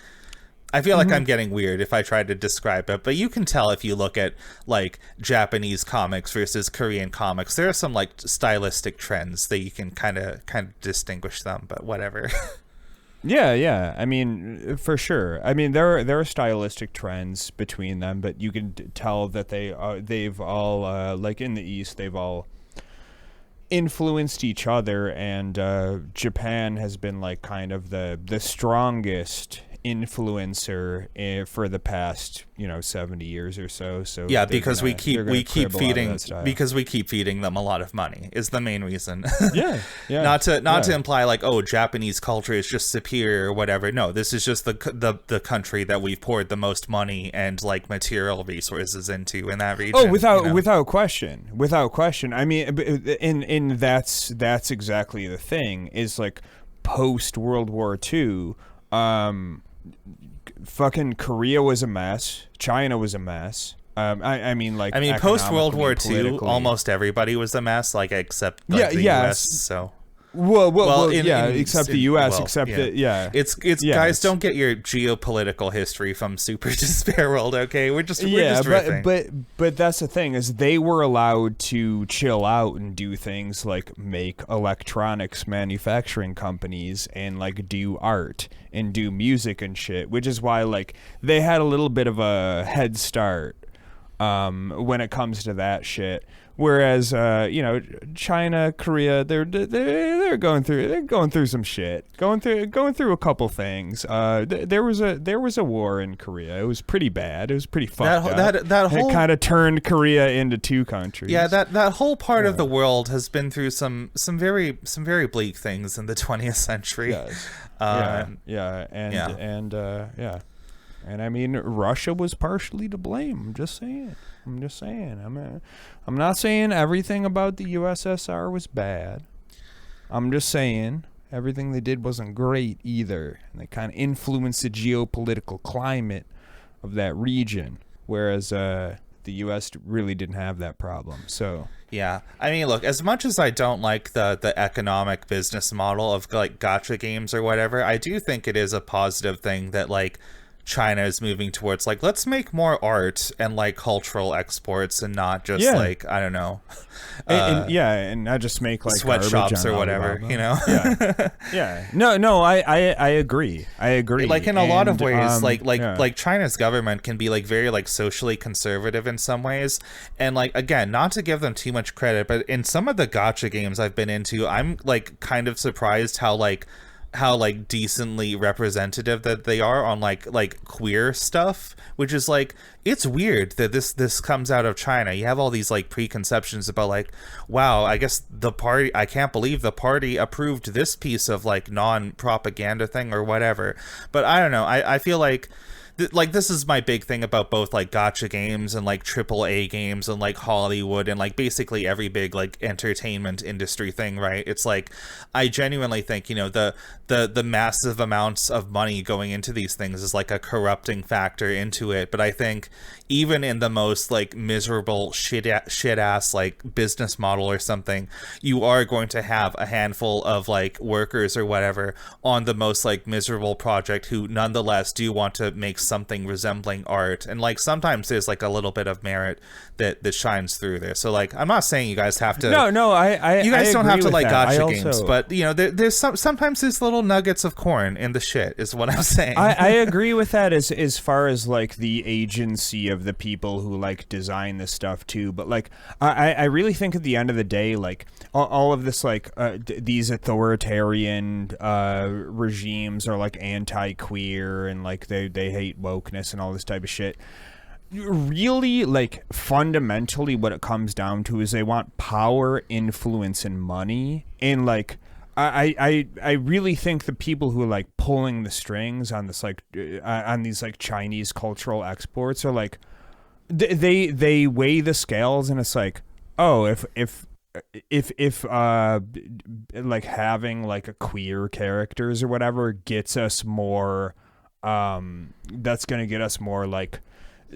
I feel like I'm getting weird if I try to describe it, but you can tell if you look at like Japanese comics versus Korean comics. There are some like stylistic trends that you can kind of distinguish them, but whatever. Yeah. I mean, for sure. I mean, there are stylistic trends between them, but you can tell that they've all like in the East, they've all influenced each other, and Japan has been like kind of the strongest influencer for the past 70 years or so. So yeah, because we keep feeding them a lot of money is the main reason. yeah not to imply like, oh, Japanese culture is just superior or whatever. No, this is just the country that we've poured the most money and like material resources into in that region. Oh, without question. I mean, in that's exactly the thing, is like post World War II, fucking Korea was a mess. China was a mess. I mean, post World War II, almost everybody was a mess, like except the U.S. So. Well, except the U.S. It's guys, don't get your geopolitical history from Super Despair World, okay? We're just riffing. But that's the thing, is they were allowed to chill out and do things like make electronics manufacturing companies and like do art and do music and shit, which is why like they had a little bit of a head start when it comes to that shit. Whereas, China, Korea, they're going through some shit, going through a couple things. There was a war in Korea. It was pretty bad. It was pretty fucked up. That whole, it kind of turned Korea into two countries. Yeah, that whole part of the world has been through some very bleak things in the 20th century. Yes. And I mean, Russia was partially to blame. I'm just saying. I'm not saying everything about the USSR was bad. I'm just saying everything they did wasn't great either. And they kind of influenced the geopolitical climate of that region, whereas the US really didn't have that problem. So yeah, I mean, look, as much as I don't like the economic business model of like gacha games or whatever, I do think it is a positive thing that like China is moving towards like, let's make more art and like cultural exports and not just like, I don't know, and not just make like sweatshops or whatever, No, I agree. Like in a lot of ways, like China's government can be like very like socially conservative in some ways, and like, again, not to give them too much credit, but in some of the gacha games I've been into, I'm like kind of surprised how decently representative that they are on like queer stuff, which is like, it's weird that this comes out of China. You have all these like preconceptions about like, wow, I guess I can't believe the party approved this piece of like non-propaganda thing or whatever. But I don't know, I feel like this is my big thing about both like gacha games and like AAA games and like Hollywood and like basically every big like entertainment industry thing, right? It's like, I genuinely think, the massive amounts of money going into these things is like a corrupting factor into it. But I think even in the most like miserable shit ass like business model or something, you are going to have a handful of like workers or whatever on the most like miserable project who nonetheless do want to make something resembling art. And like sometimes there's like a little bit of merit that shines through there. So like, I'm not saying you guys have to you guys don't have to like gacha games, but there's sometimes there's little nuggets of corn in the shit is what I'm saying. I agree with that as far as like the agency of the people who like design this stuff too, but like I really think at the end of the day, like all of this like these authoritarian regimes are like anti-queer and like they hate wokeness and all this type of shit. Really, like, fundamentally what it comes down to is they want power, influence, and money. And like, I really think the people who are like pulling the strings on this like on these like Chinese cultural exports are like they weigh the scales, and it's like, oh, if like having like a queer characters or whatever gets us more, that's gonna get us more like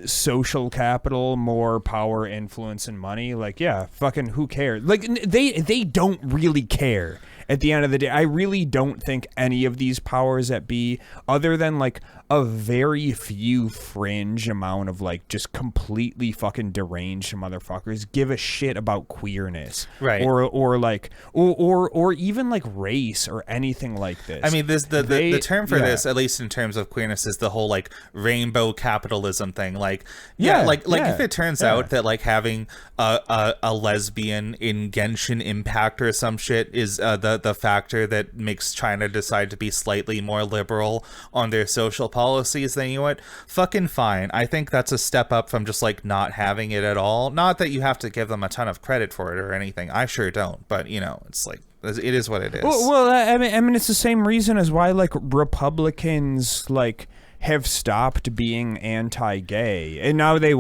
social capital, more power, influence, and money. Like, yeah, fucking who cares? Like, they don't really care at the end of the day. I really don't think any of these powers that be, other than like a very few fringe amount of like just completely fucking deranged motherfuckers, give a shit about queerness, right? Or like or even like race or anything like this. I mean, the term for this, at least in terms of queerness, is the whole like rainbow capitalism thing. Like, if it turns out that like having a lesbian in Genshin Impact or some shit is the factor that makes China decide to be slightly more liberal on their social policies, then you know what? Fucking fine. I think that's a step up from just like not having it at all. Not that you have to give them a ton of credit for it or anything. I sure don't. But you know, it's like, it is what it is. Well, I mean, it's the same reason as why like Republicans like have stopped being anti-gay, and now they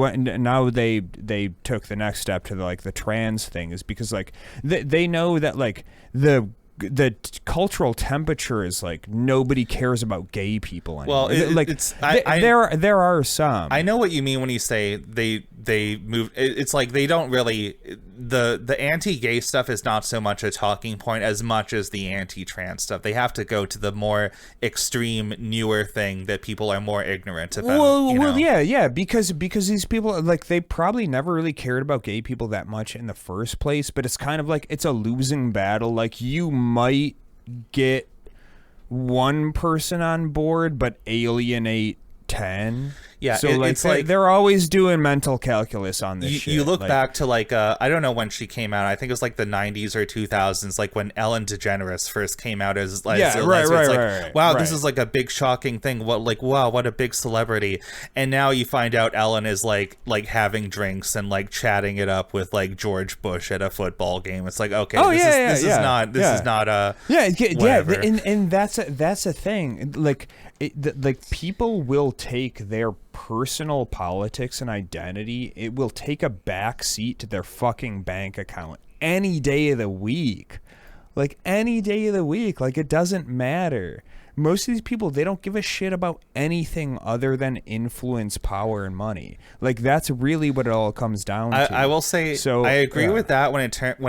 took the next step to the trans thing, is because like they know that like the cultural temperature is like nobody cares about gay people anymore. Well, there are some. I know what you mean when you say they move. It's like they don't really, the anti-gay stuff is not so much a talking point as much as the anti-trans stuff. They have to go to the more extreme, newer thing that people are more ignorant about. Well, yeah, because these people, like, they probably never really cared about gay people that much in the first place, but it's kind of like it's a losing battle. Like, you might get one person on board but alienate 10. Yeah, so it's like they're always doing mental calculus on this shit. You look back to like I don't know when she came out. I think it was like the 90s or 2000s, like when Ellen DeGeneres first came out as right. Wow, this is like a big shocking thing. Wow, what a big celebrity. And now you find out Ellen is like having drinks and like chatting it up with like George Bush at a football game. It's like, okay, this is not whatever. And that's a thing. Like people will take their personal politics and identity, it will take a back seat to their fucking bank account any day of the week. Like, any day of the week. Like, it doesn't matter. Most of these people, they don't give a shit about anything other than influence, power, and money. Like, that's really what it all comes down to. I will say, so I agree with that when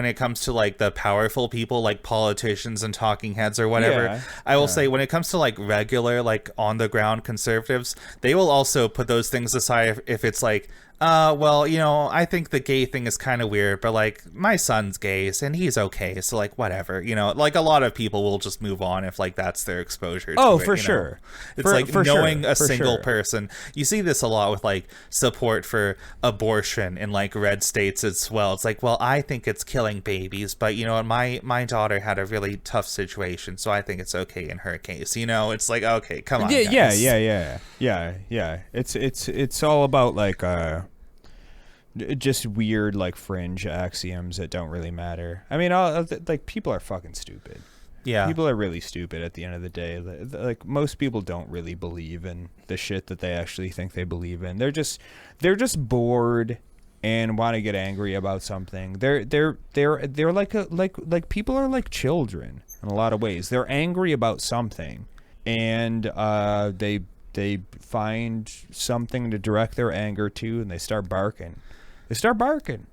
it comes to like the powerful people, like politicians and talking heads or whatever. Yeah, I will say, when it comes to like regular, like on the ground conservatives, they will also put those things aside if it's like, well, you know, I think the gay thing is kind of weird, but like my son's gay and he's okay, so like whatever, you know, like a lot of people will just move on if like that's their exposure to for sure. Know? It's like knowing a single person. You see this a lot with like support for abortion in like red states as well. It's like, well, I think it's killing babies, but you know, my daughter had a really tough situation, so I think it's okay in her case. You know, it's like, okay, come on, guys. Yeah. It's all about like just weird like fringe axioms that don't really matter. I mean, like, people are fucking stupid. Yeah, people are really stupid at the end of the day. Like, most people don't really believe in the shit that they actually think they believe in. They're just bored and want to get angry about something. They're like people are like children in a lot of ways. They're angry about something, and they find something to direct their anger to, and they start barking.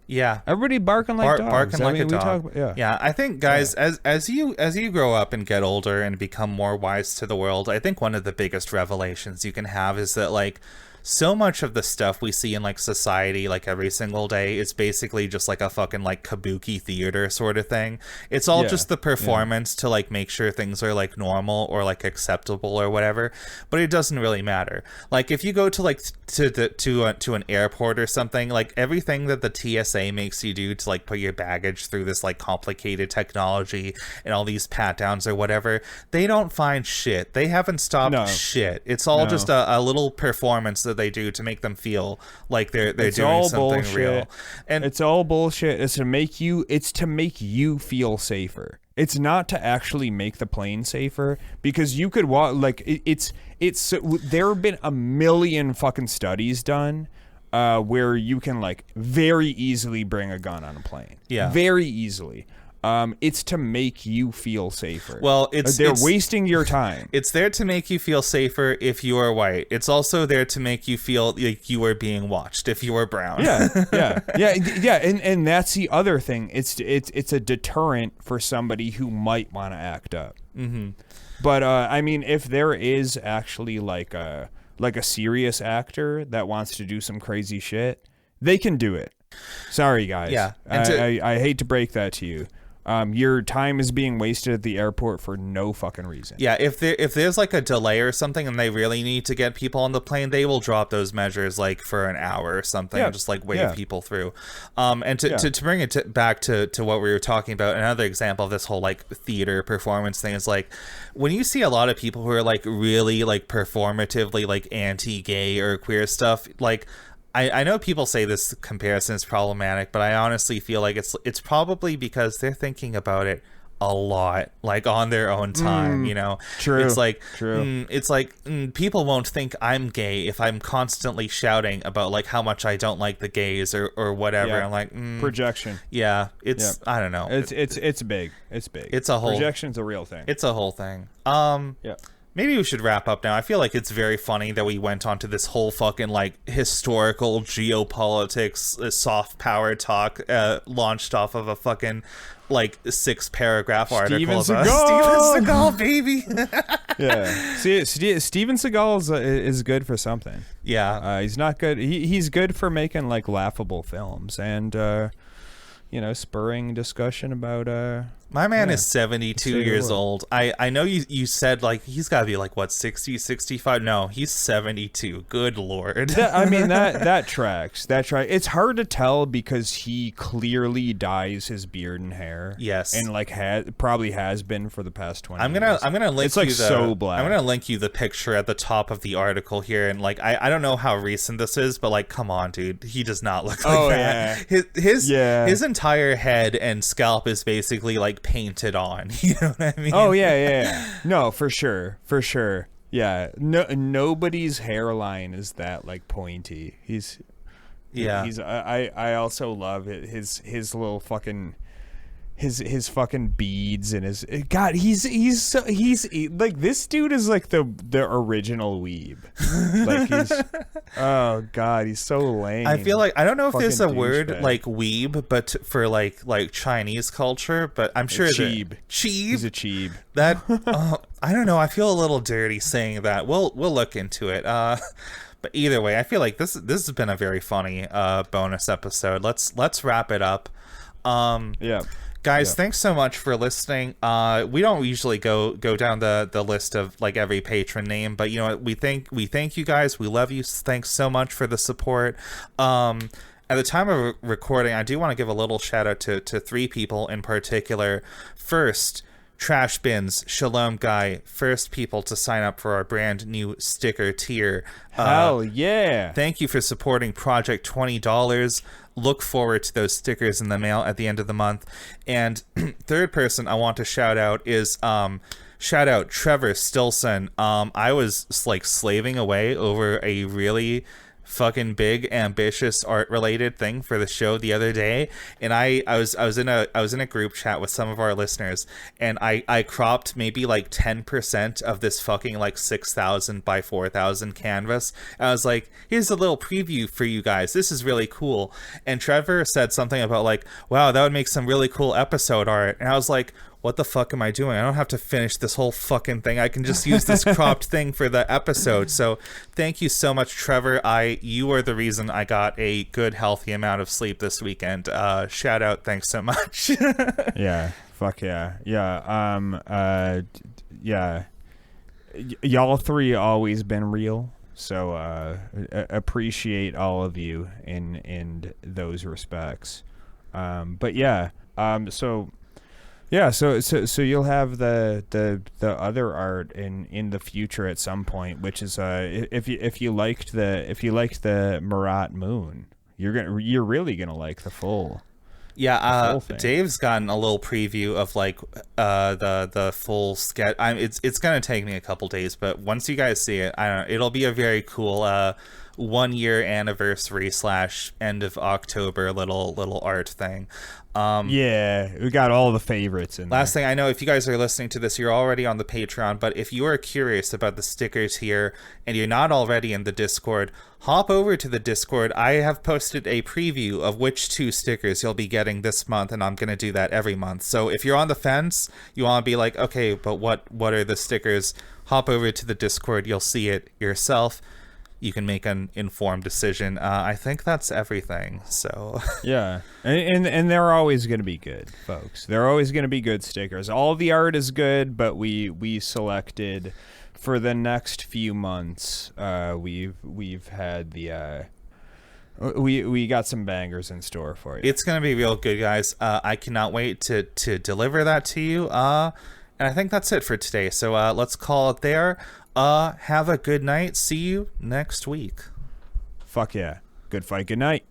Yeah, everybody barking like dogs. Barking like a dog. Yeah. I think, guys, as you grow up and get older and become more wise to the world, I think one of the biggest revelations you can have is that like so much of the stuff we see in like society like every single day is basically just like a fucking like kabuki theater sort of thing. It's all just the performance to like make sure things are like normal or like acceptable or whatever, but it doesn't really matter. Like, if you go to like to an airport or something, like everything that the TSA makes you do to like put your baggage through this like complicated technology and all these pat downs or whatever, they don't find shit. They haven't stopped shit. It's all just a little performance that they do to make them feel like they're It's doing all something bullshit. real. And it's all bullshit. It's to make you feel safer. It's not to actually make the plane safer, because you could walk like it's there have been a million fucking studies done where you can like very easily bring a gun on a plane. Yeah. Very easily. It's to make you feel safer. Well, they're wasting your time. It's there to make you feel safer if you are white. It's also there to make you feel like you are being watched if you are brown. Yeah. And that's the other thing. It's a deterrent for somebody who might want to act up. Mm-hmm. But I mean, if there is actually like a serious actor that wants to do some crazy shit, they can do it. Sorry, guys. Yeah. I hate to break that to you. Your time is being wasted at the airport for no fucking reason. Yeah, if there's like a delay or something and they really need to get people on the plane, they will drop those measures like for an hour or something, and just like wave people through. And to bring it back to what we were talking about, another example of this whole like theater performance thing is like when you see a lot of people who are like really like performatively like anti-gay or queer stuff, like I know people say this comparison is problematic, but I honestly feel like it's probably because they're thinking about it a lot, like on their own time, you know. True. It's like True. People won't think I'm gay if I'm constantly shouting about like how much I don't like the gays or whatever. Yeah. I'm like projection. Yeah, it's I don't know. It's big. It's big. It's a whole projection's a real thing. It's a whole thing. Yeah. Maybe we should wrap up now. I feel like it's very funny that we went on to this whole fucking like historical geopolitics soft power talk launched off of a fucking like 6-paragraph article about Steven Seagal, baby. Yeah. See, Steven Seagal is good for something. Yeah. He's not good. He's good for making like laughable films and spurring discussion about my man is 72 years old. I know you said like he's got to be like what 60, 65. No, he's 72. Good lord. I mean that tracks. It's hard to tell because he clearly dyes his beard and hair. Yes. And like probably has been for the past 20 I'm years. gonna link it's like you so black. I'm gonna link you the picture at the top of the article here, and like I don't know how recent this is, but like come on, dude, he does not look like that. Yeah. His entire head and scalp is basically like painted on. You know what I mean? Oh yeah. No, for sure. Yeah. Nobody's hairline is that like pointy. I also love it. His little fucking his fucking beads and his God. He's like this dude is like the original weeb. Like oh God, he's so lame. I feel like I don't know if there's a Fucking word douchebag. like weeb, but for like Chinese culture, but I'm sure cheeb. He's Cheeb. a cheeb. That I don't know. I feel a little dirty saying that. We'll look into it. But either way, I feel like this has been a very funny bonus episode. Let's wrap it up. Yeah. Guys, thanks so much for listening. We don't usually go down the list of like every patron name, but you know what? We thank you guys. We love you. Thanks so much for the support. At the time of recording, I do want to give a little shout out to 3 people in particular. First, Trash Bins, Shalom Guy, first people to sign up for our brand new sticker tier. Hell yeah. Thank you for supporting Project $20. Look forward to those stickers in the mail at the end of the month. And third person I want to shout out is shout out Trevor Stilson. I was like slaving away over a really fucking big ambitious art related thing for the show the other day, and I was in a group chat with some of our listeners, and I cropped maybe like 10% of this fucking like 6,000 by 4,000 canvas. And I was like, here's a little preview for you guys, this is really cool. And Trevor said something about like, wow, that would make some really cool episode art. And I was like, what the fuck am I doing? I don't have to finish this whole fucking thing. I can just use this cropped thing for the episode. So thank you so much, Trevor. You are the reason I got a good, healthy amount of sleep this weekend. Shout out. Thanks so much. Yeah. Fuck yeah. Yeah. Yeah. Y'all 3 always been real. So appreciate all of you in those respects. But yeah. So Yeah, so you'll have the other art in the future at some point, which is if you liked the Marat moon, you're really gonna like the full. Yeah, thing. Dave's gotten a little preview of like the full sketch. It's gonna take me a couple days, but once you guys see it, I don't know, it'll be a very cool 1 year anniversary / end of October little art thing. Yeah, we got all the favorites in Last there. thing I know, if you guys are listening to this, you're already on the Patreon, but if you are curious about the stickers here and you're not already in the Discord, hop over to the Discord. I have posted a preview of which 2 stickers you'll be getting this month, and I'm going to do that every month. So if you're on the fence, you want to be like, okay, but what are the stickers? Hop over to the Discord. You'll see it yourself. You can make an informed decision. I think that's everything. So Yeah, and they're always going to be good, folks. They're always going to be good stickers. All the art is good, but we selected for the next few months. We've had the we got some bangers in store for you. it's gonna be real good, guys. I cannot wait to deliver that to you. And I think that's it for today. So let's call it there. Have a good night. See you next week. Fuck yeah. Good fight. Good night.